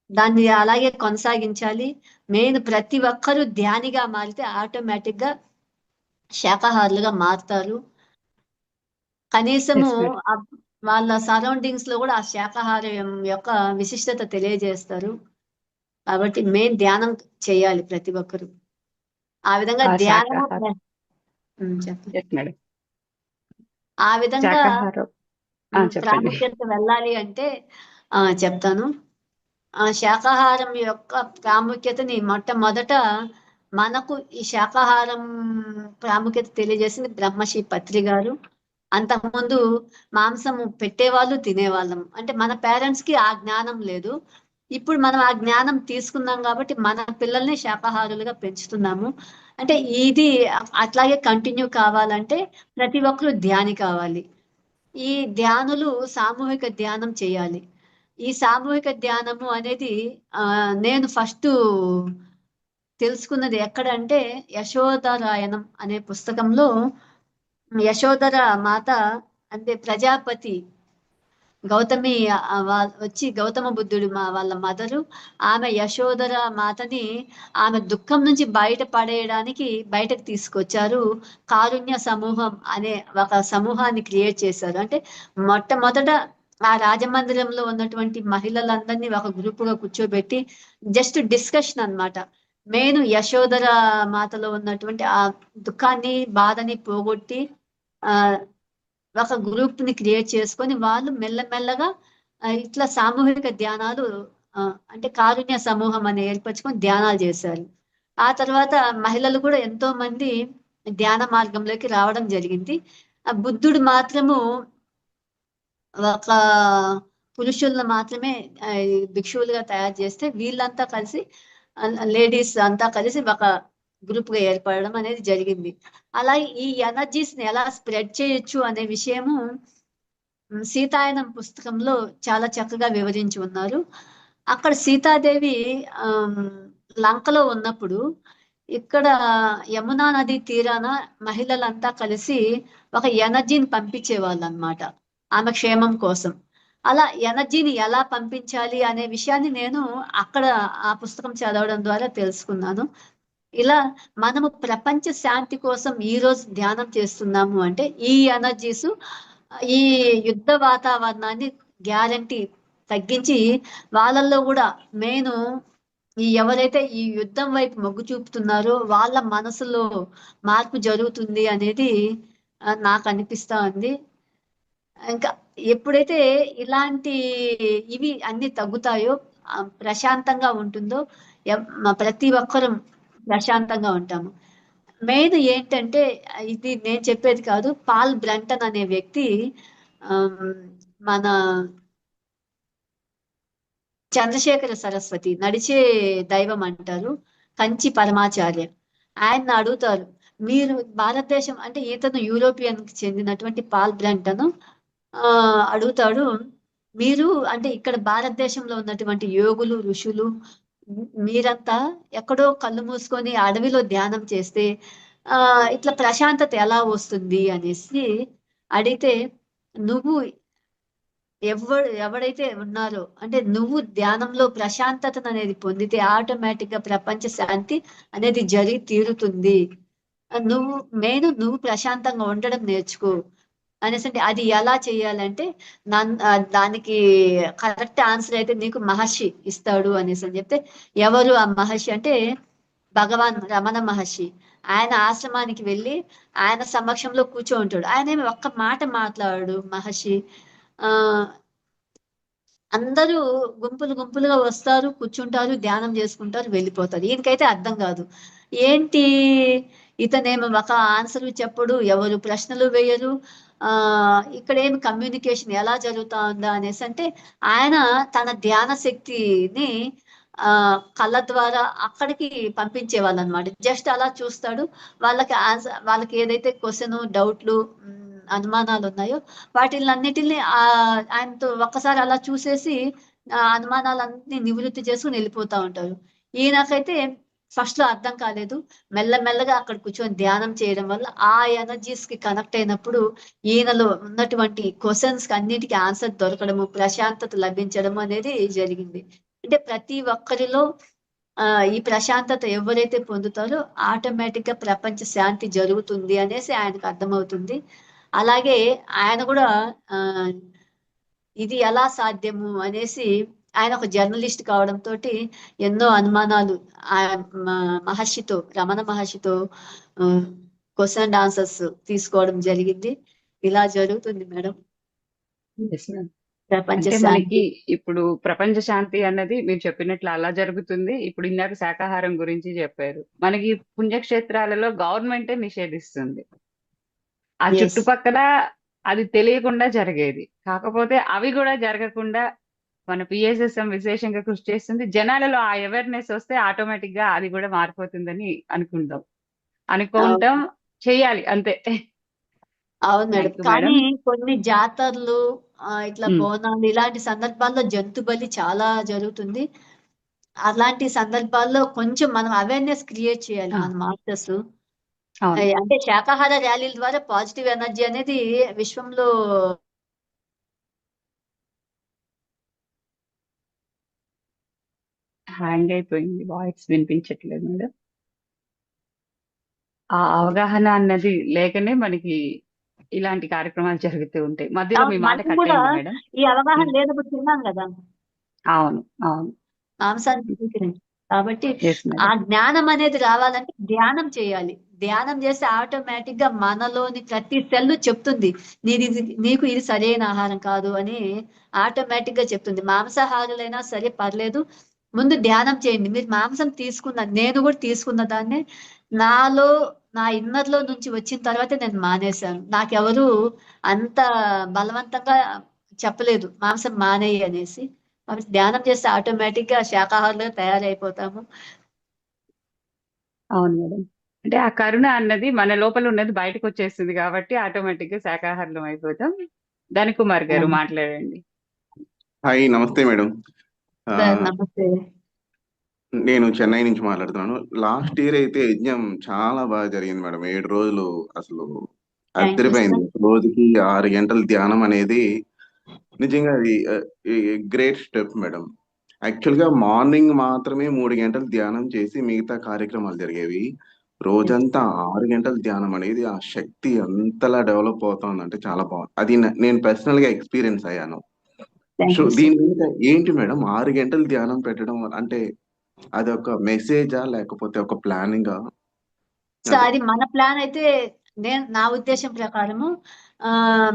దాన్ని అలాగే కొనసాగించాలి. మెయిన్ ప్రతి ఒక్కరూ ధ్యానిగా మారితే ఆటోమేటిక్ గా శాకాహారులుగా మారుతారు. కనీసము వాళ్ళ సరౌండింగ్స్ లో కూడా ఆ శాకాహారం యొక్క విశిష్టత తెలియజేస్తారు. కాబట్టి మెయిన్ ధ్యానం చేయాలి ప్రతి ఒక్కరు. ఆ విధంగా ధ్యానము చెప్పండి. ఆ విధంగా ప్రాముఖ్యత వెళ్ళాలి అంటే చెప్తాను. శాకాహారం యొక్క ప్రాముఖ్యతని మొట్టమొదట మనకు ఈ శాకాహారం ప్రాముఖ్యత తెలియజేసింది బ్రహ్మశ్రీ పత్రి గారు. అంతకుముందు మాంసము పెట్టేవాళ్ళు, తినేవాళ్ళం. అంటే మన పేరెంట్స్ కి ఆ జ్ఞానం లేదు. ఇప్పుడు మనం ఆ జ్ఞానం తీసుకున్నాం కాబట్టి మన పిల్లల్ని శాకాహారులుగా పెంచుతున్నాము. అంటే ఇది అట్లాగే కంటిన్యూ కావాలంటే ప్రతి ఒక్కరు ధ్యాని కావాలి. ఈ ధ్యానులు సామూహిక ధ్యానం చేయాలి. ఈ సామూహిక ధ్యానము అనేది నేను ఫస్ట్ తెలుసుకున్నది ఎక్కడంటే యశోధరాయణం అనే పుస్తకంలో యశోధర మాత అంటే ప్రజాపతి గౌతమి వచ్చి గౌతమ బుద్ధుడు వాళ్ళ మదరు, ఆమె యశోధర మాతని ఆమె దుఃఖం నుంచి బయట పడేయడానికి బయటకు తీసుకొచ్చారు. కారుణ్య సమూహం అనే ఒక సమూహాన్ని క్రియేట్ చేశారు. అంటే మొట్టమొదట ఆ రాజమందిరంలో ఉన్నటువంటి మహిళలందరినీ ఒక గ్రూపుగా కూర్చోబెట్టి జస్ట్ డిస్కషన్ అన్నమాట. మెయిన్ యశోధర మాతలో ఉన్నటువంటి ఆ దుఃఖాన్ని, బాధని పోగొట్టి ఆ ఒక గ్రూప్ ని క్రియేట్ చేసుకొని వాళ్ళు మెల్లమెల్లగా ఇట్లా సామూహిక ధ్యానాలు అంటే కారుణ్య సమూహం అని ఏర్పరచుకొని ధ్యానాలు చేశారు. ఆ తర్వాత మహిళలు కూడా ఎంతో మంది ధ్యాన మార్గంలోకి రావడం జరిగింది. ఆ బుద్ధుడు మాత్రము ఒక పురుషులను మాత్రమే భిక్షువులుగా తయారు చేస్తే వీళ్ళంతా కలిసి లేడీస్ అంతా కలిసి ఒక గ్రూప్ గా ఏర్పడడం అనేది జరిగింది. అలాగే ఈ ఎనర్జీస్ ని ఎలా స్ప్రెడ్ చేయొచ్చు అనే విషయము సీతాయనం పుస్తకంలో చాలా చక్కగా వివరించి ఉన్నారు. అక్కడ సీతాదేవి లంకలో ఉన్నప్పుడు ఇక్కడ యమునా నది తీరాన మహిళలంతా కలిసి ఒక ఎనర్జీని పంపించేవాళ్ళు అన్నమాట ఆమె క్షేమం కోసం. అలా ఎనర్జీని ఎలా పంపించాలి అనే విషయాన్ని నేను అక్కడ ఆ పుస్తకం చదవడం ద్వారా తెలుసుకున్నాను. ఇలా మనము ప్రపంచ శాంతి కోసం ఈ రోజు ధ్యానం చేస్తున్నాము అంటే ఈ ఎనర్జీస్ ఈ యుద్ధ వాతావరణాన్ని గ్యారంటీ తగ్గించి వాళ్ళల్లో కూడా మెయిన్ ఎవరైతే ఈ యుద్ధం వైపు మొగ్గు చూపుతున్నారో వాళ్ళ మనసులో మార్పు జరుగుతుంది అనేది నాకు అనిపిస్తా ఉంది. ఇంకా ఎప్పుడైతే ఇలాంటి ఇవి అన్ని తగ్గుతాయో ప్రశాంతంగా ఉంటుందో ప్రతి ఒక్కరం ప్రశాంతంగా ఉంటాము. మెయిన్ ఏంటంటే ఇది నేను చెప్పేది కాదు, పాల్ బ్రంటన్ అనే వ్యక్తి మన చంద్రశేఖర సరస్వతి నడిచే దైవం అంటారు, కంచి పరమాచార్య. ఆయన అడుగుతారు, మీరు భారతదేశం అంటే ఇతను యూరోపియన్ కి చెందినటువంటి పాల్ బ్రంటన్ అడుగుతాడు, మీరు అంటే ఇక్కడ భారతదేశంలో ఉన్నటువంటి యోగులు, ఋషులు మీరంతా ఎక్కడో కళ్ళు మూసుకొని అడవిలో ధ్యానం చేస్తే ఇట్లా ప్రశాంతత ఎలా వస్తుంది అనేసి అడిగితే, నువ్వు ఎవడైతే ఉన్నారో అంటే నువ్వు ధ్యానంలో ప్రశాంతత అనేది పొందితే ఆటోమేటిక్ గా ప్రపంచ శాంతి అనేది జరిగి తీరుతుంది. నువ్వు ప్రశాంతంగా ఉండడం నేర్చుకో అనేసి అంటే అది ఎలా చేయాలంటే దానికి కరెక్ట్ ఆన్సర్ అయితే నీకు మహర్షి ఇస్తాడు అనేసి అని చెప్తే, ఎవరు ఆ మహర్షి అంటే భగవాన్ రమణ మహర్షి. ఆయన ఆశ్రమానికి వెళ్ళి ఆయన సమక్షంలో కూర్చో ఉంటాడు. ఆయన ఏమి ఒక్క మాట మాట్లాడు మహర్షి. అందరూ గుంపులుగా వస్తారు, కూర్చుంటారు, ధ్యానం చేసుకుంటారు, వెళ్ళిపోతారు. ఈయనకైతే అర్థం కాదు, ఏంటి ఇతనేమో ఒక ఆన్సర్ చెప్పడు, ఎవరు ప్రశ్నలు వేయరు, ఇక్కడ ఏమి కమ్యూనికేషన్ ఎలా జరుగుతా ఉందా అనేసి అంటే ఆయన తన ధ్యాన శక్తిని కళ్ళ ద్వారా అక్కడికి పంపించేవాళ్ళు అనమాట. జస్ట్ అలా చూస్తాడు, వాళ్ళకి ఏదైతే క్వశ్చన్, డౌట్లు, అనుమానాలు ఉన్నాయో వాటిలన్నిటిని ఆయనతో ఒక్కసారి అలా చూసేసి అనుమానాలన్నీ నివృత్తి చేసుకుని వెళ్ళిపోతా ఉంటారు. ఈయనకైతే ఫస్ట్ లో అర్థం కాలేదు, మెల్లమెల్లగా అక్కడ కూర్చొని ధ్యానం చేయడం వల్ల ఆ ఎనర్జీస్ కి కనెక్ట్ అయినప్పుడు ఈయనలో ఉన్నటువంటి క్వశ్చన్స్ కి అన్నిటికీ ఆన్సర్ దొరకడము, ప్రశాంతత లభించడము అనేది జరిగింది. అంటే ప్రతి ఒక్కరిలో ఈ ప్రశాంతత ఎవరైతే పొందుతారో ఆటోమేటిక్ గా ప్రపంచ శాంతి జరుగుతుంది అనేసి ఆయనకు అర్థమవుతుంది. అలాగే ఆయన కూడా ఇది ఎలా సాధ్యము అనేసి ఆయన ఒక జర్నలిస్ట్ కావడంతో ఎన్నో అనుమానాలు మహర్షితో, రమణ మహర్షితో క్వశ్చన్ అండ్ ఆన్సర్స్ తీసుకోవడం జరిగింది. ఇలా జరుగుతుంది మేడం ప్రపంచ అంటే శాంతి. మనకి ఇప్పుడు ప్రపంచ శాంతి అన్నది మీరు చెప్పినట్లు అలా జరుగుతుంది. ఇప్పుడు ఇందాక శాకాహారం గురించి చెప్పారు. మనకి పుణ్యక్షేత్రాలలో గవర్నమెంటే నిషేధిస్తుంది. ఆ Yes. చుట్టుపక్కల అది తెలియకుండా జరిగేది. కాకపోతే అవి కూడా జరగకుండా మన పిఎస్ఎస్ఎం విశేషంగా కృషి చేస్తుంది. జనాలలో ఆ అవేర్‌నెస్ వస్తే ఆటోమేటిక్‌గా అది కూడా మారిపోతుందని అనుకుంటాం. అనుకుంటాం, అవును చేయాలి అంతే. అవును మేడం. థాంక్ యూ కానీ మేడం. కొన్ని జాతరలు ఇట్లా హ్మ్. బోనాలు ఇలాంటి సందర్భాల్లో జంతు బలి చాలా జరుగుతుంది. అలాంటి సందర్భాల్లో కొంచెం మనం అవేర్‌నెస్ క్రియేట్ చేయాలి ఆ! మన మాస్టర్స్. అవును. అంటే శాకాహార ర్యాలీల ద్వారా పాజిటివ్ ఎనర్జీ అనేది విశ్వంలో హ్యాంగ్ అయిపోయింది. వాయిస్ వినిపించట్లేదు మేడం. ఆ అవగాహన అన్నది లేకనే మనకి ఇలాంటి కార్యక్రమాలు జరుగుతూ ఉంటాయి. మధ్యలో మీ మాట మనం కట్ కూడా అయింది మేడం. ఈ అవగాహన హ్మ్. లేనప్పుడు తిన్నాం కదా అవును. అవును. మాంసాన్ని స్వీకరించి. కాబట్టి యెస్ ఆ మేడం. జ్ఞానం అనేది రావాలంటే ధ్యానం చేయాలి. ధ్యానం చేస్తే ఆటోమేటిక్ గా మనలోని ప్రతి సెల్ చెప్తుంది. నీకు ఇది సరైన ఆహారం కాదు అని ఆటోమేటిక్ గా చెప్తుంది. మాంసాహారులైనా సరే పర్లేదు. ముందు ధ్యానం చేయండి. మీరు మాంసం నేను కూడా తీసుకున్న దాన్నే నాలో నా ఇన్నర్ లో నుంచి వచ్చిన తర్వాతే నేను మానేశాను. నాకెవరు అంత బలవంతంగా చెప్పలేదు మాంసం మానేయి అనేసి. కాబట్టి ధ్యానం చేస్తే ఆటోమేటిక్ గా శాకాహారులుగా తయారైపోతాము. అవును మేడం. అంటే ఆ కరుణ అన్నది మన లోపల ఉన్నది బయటకొచ్చేస్తుంది కాబట్టి ఆటోమేటిక్‌గా శాకాహారులం అయిపోతాం. ధనకుమార్ గారు మాట్లాడండి. హాయ్ నమస్తే మేడం. సార్ నమస్తే. నేను చెన్నై నుంచి మాట్లాడుతున్నాను. లాస్ట్ ఇయర్ అయితే యజ్ఞం చాలా బాగా జరిగింది మేడం. 7 రోజులు అసలు థ్యాంక్ యూ అదిరిపోయింది. సార్. రోజుకి 6 గంటలు ధ్యానం అనేది నిజంగా అది గ్రేట్ స్టెప్ మేడం. యాక్చువల్‌గా మార్నింగ్ మాత్రమే 3 గంటలు ధ్యానం చేసి మిగతా కార్యక్రమాలు జరిగేవి. రోజంతా 6 గంటలు ధ్యానం అనేది ఆ శక్తి ఎంతలా డెవలప్ అవుతోందంటే చాలా బాగుంది. అది నేను పర్సనల్‌గా ఎక్స్‌పీరియన్స్ అయ్యాను. Thank you sir. దీని మీద ఏంటి మేడం 6 గంటలు ధ్యానం పెట్టడం అంటే అదొక మెసేజా? లేకపోతే ఒక ప్లానింగా? సో అదే. అది మన ప్లాన్ అయితే నా ఉద్దేశం ప్రకారము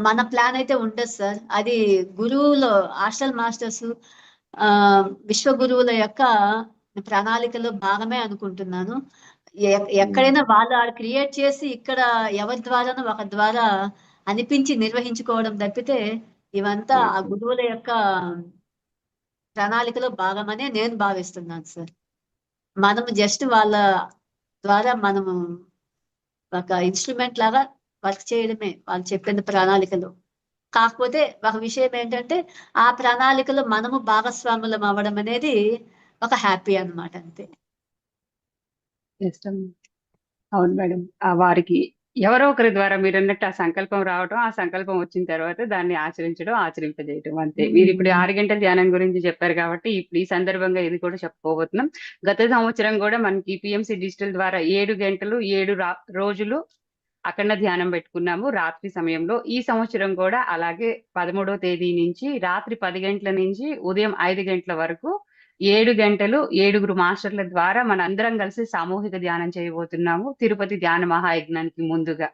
మన ప్లాన్ అయితే ఉండదు సార్. అది గురువులు హాస్టల్ మాస్టర్స్ విశ్వ గురువుల యొక్క ప్రణాళికలో భాగమే అనుకుంటున్నాను. ఎక్కడైనా వాళ్ళు ఆడ క్రియేట్ చేసి ఇక్కడ ఎవరి ద్వారానో ఒక ద్వారా అనిపించి నిర్వహించుకోవడం తప్పితే ఇవంతా ఆ ఓకే. గురువుల యొక్క ప్రణాళికలో భాగమనే నేను భావిస్తున్నాను సార్. మనము జస్ట్ వాళ్ళ ద్వారా మనము ఒక ఇన్స్ట్రుమెంట్ లాగా వర్క్ చేయడమే వాళ్ళు చెప్పిన ప్రణాళికలో. కాకపోతే ఒక విషయం ఏంటంటే ఆ ప్రణాళికలో మనము భాగస్వాములం అవ్వడం అనేది ఒక హ్యాపీ అన్నమాట అంతే. ఇష్టం. అవును మేడం. వారికి ఎవరో ఒకరి ద్వారా మీరన్నట్టు ఆ సంకల్పం రావటం, ఆ సంకల్పం వచ్చిన తర్వాత దాన్ని ఆచరించడం, ఆచరింపజేయటం అంతే. మీరిప్పుడు 6 గంటల ధ్యానం గురించి చెప్పారు కాబట్టి, ఇప్పుడు ఈ సందర్భంగా ఇది కూడా చెప్పుకోబోతున్నాం. గత సంవత్సరం గూడా మనకి పీఎంసీ డిజిటల్ ద్వారా 7 గంటలు, 7 రోజులు అఖండ ధ్యానం పెట్టుకున్నాము రాత్రి సమయంలో. ఈ సంవత్సరం కూడా అలాగే 13వ తేదీ నుంచి రాత్రి 10 గంటల నుంచి ఉదయం 5 గంటల వరకు 7 గంటలు 7గురు మాస్టర్ల ద్వారా మనందరం కలిసి సామూహిక ధ్యానం చేయబోతున్నాము. తిరుపతి ధ్యాన మహాయజ్ఞానికి ముందుగా.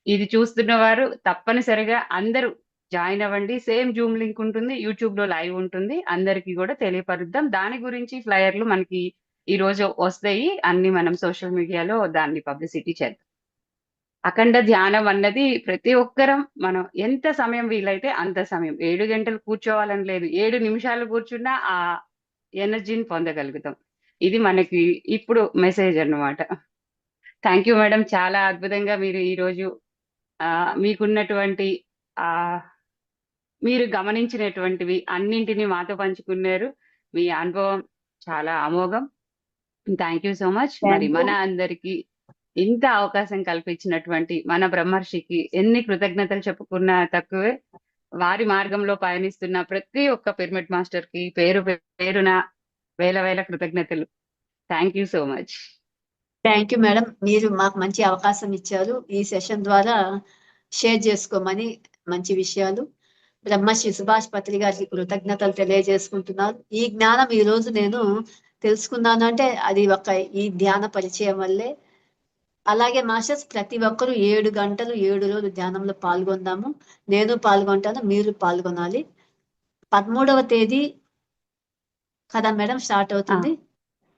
ఇది చూస్తున్న వారు తప్పనిసరిగా అందరూ జాయిన్ అవ్వండి. సేమ్ జూమ్ లింక్ ఉంటుంది. యూట్యూబ్‌లో లైవ్ ఉంటుంది. అందరికీ గూడా తెలియపరుద్దాం. దాని గురించి ఫ్లైయర్‌లు మనకి ఈరోజు వస్తాయి. అన్నీ మనం సోషల్ మీడియాలో దాన్ని పబ్లిసిటీ చేద్దాం. అఖండ ధ్యానం అన్నది ప్రతి ఒక్కరం మనం ఎంత సమయం వీలైతే అంత సమయం. 7 గంటలు కూర్చోవాలని లేదు. 7 నిమిషాలు కూర్చున్నా ఆ ఎనర్జీని పొందగలుగుతాం. ఇది మనకి ఇప్పుడు మెసేజ్ అన్నమాట. Thank you madam. చాలా అద్భుతంగా మీరు ఈరోజు మీకున్నటువంటి ఆహ్, మీరు గమనించినటువంటివి అన్నింటిని మాతో పంచుకున్నారు. మీ అనుభవం చాలా అమోఘం. Thank you so much. మరి థ్యాంక్ యూ. మన అందరికి ఇంత అవకాశం కల్పించినటువంటి మన బ్రహ్మర్షికి ఎన్ని కృతజ్ఞతలు చెప్పుకున్నా తక్కువే. వారి మార్గంలో పయనిస్తున్న ప్రతి ఒక్క పిరమిడ్ మాస్టర్‌కి పేరున వేల వేల కృతజ్ఞతలు. Thank you so much. Thank you madam. మీరు మాకు మంచి అవకాశం ఇచ్చారు. ఈ సెషన్ ద్వారా షేర్ చేసుకోమని మంచి విషయాలు. బ్రహ్మశ్రీ సుభాష్ పత్రి గారికి కృతజ్ఞతలు తెలియజేసుకుంటున్నాను. ఈ జ్ఞానం ఈ రోజు నేను తెలుసుకున్నాను అంటే అది ఈ ధ్యాన పరిచయం వల్లే. అలాగే మాస్టర్స్ ప్రతి ఒక్కరూ 7 గంటలు 7 రోజులు ధ్యానంలో పాల్గొందాము. నేను పాల్గొంటాను. మీరు పాల్గొనాలి. 13వ తేదీ కదా మేడం స్టార్ట్ ఆ! అవుతుంది.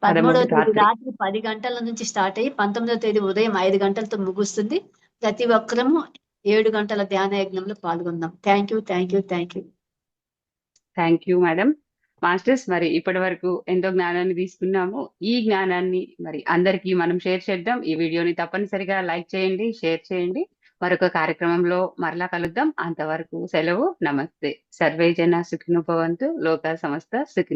13వ 13 తేదీ రాత్రి. రాత్రి 10 గంటల నుంచి స్టార్ట్ అయ్యి 19వ తేదీ ఉదయం 5 గంటలతో ముగుస్తుంది. ప్రతి ఒక్కరము 7 గంటల ధ్యాన యజ్ఞంలో పాల్గొందాం. Thank you, thank you, thank you. Thank you madam. Masters, మరి ఇప్పటి వరకు ఎంతో జ్ఞానాన్ని తీసుకున్నాము. ఈ జ్ఞానాన్ని మరి అందరికీ మనం షేర్ చేద్దాం. ఈ వీడియోని తప్పనిసరిగా లైక్ చేయండి, షేర్ చేయండి. మరొక కార్యక్రమంలో మరలా కలుద్దాం. అంతవరకు సెలవు. నమస్తే. సర్వే జన సుఖినో భవంతు. లోకా సమస్త సుఖినో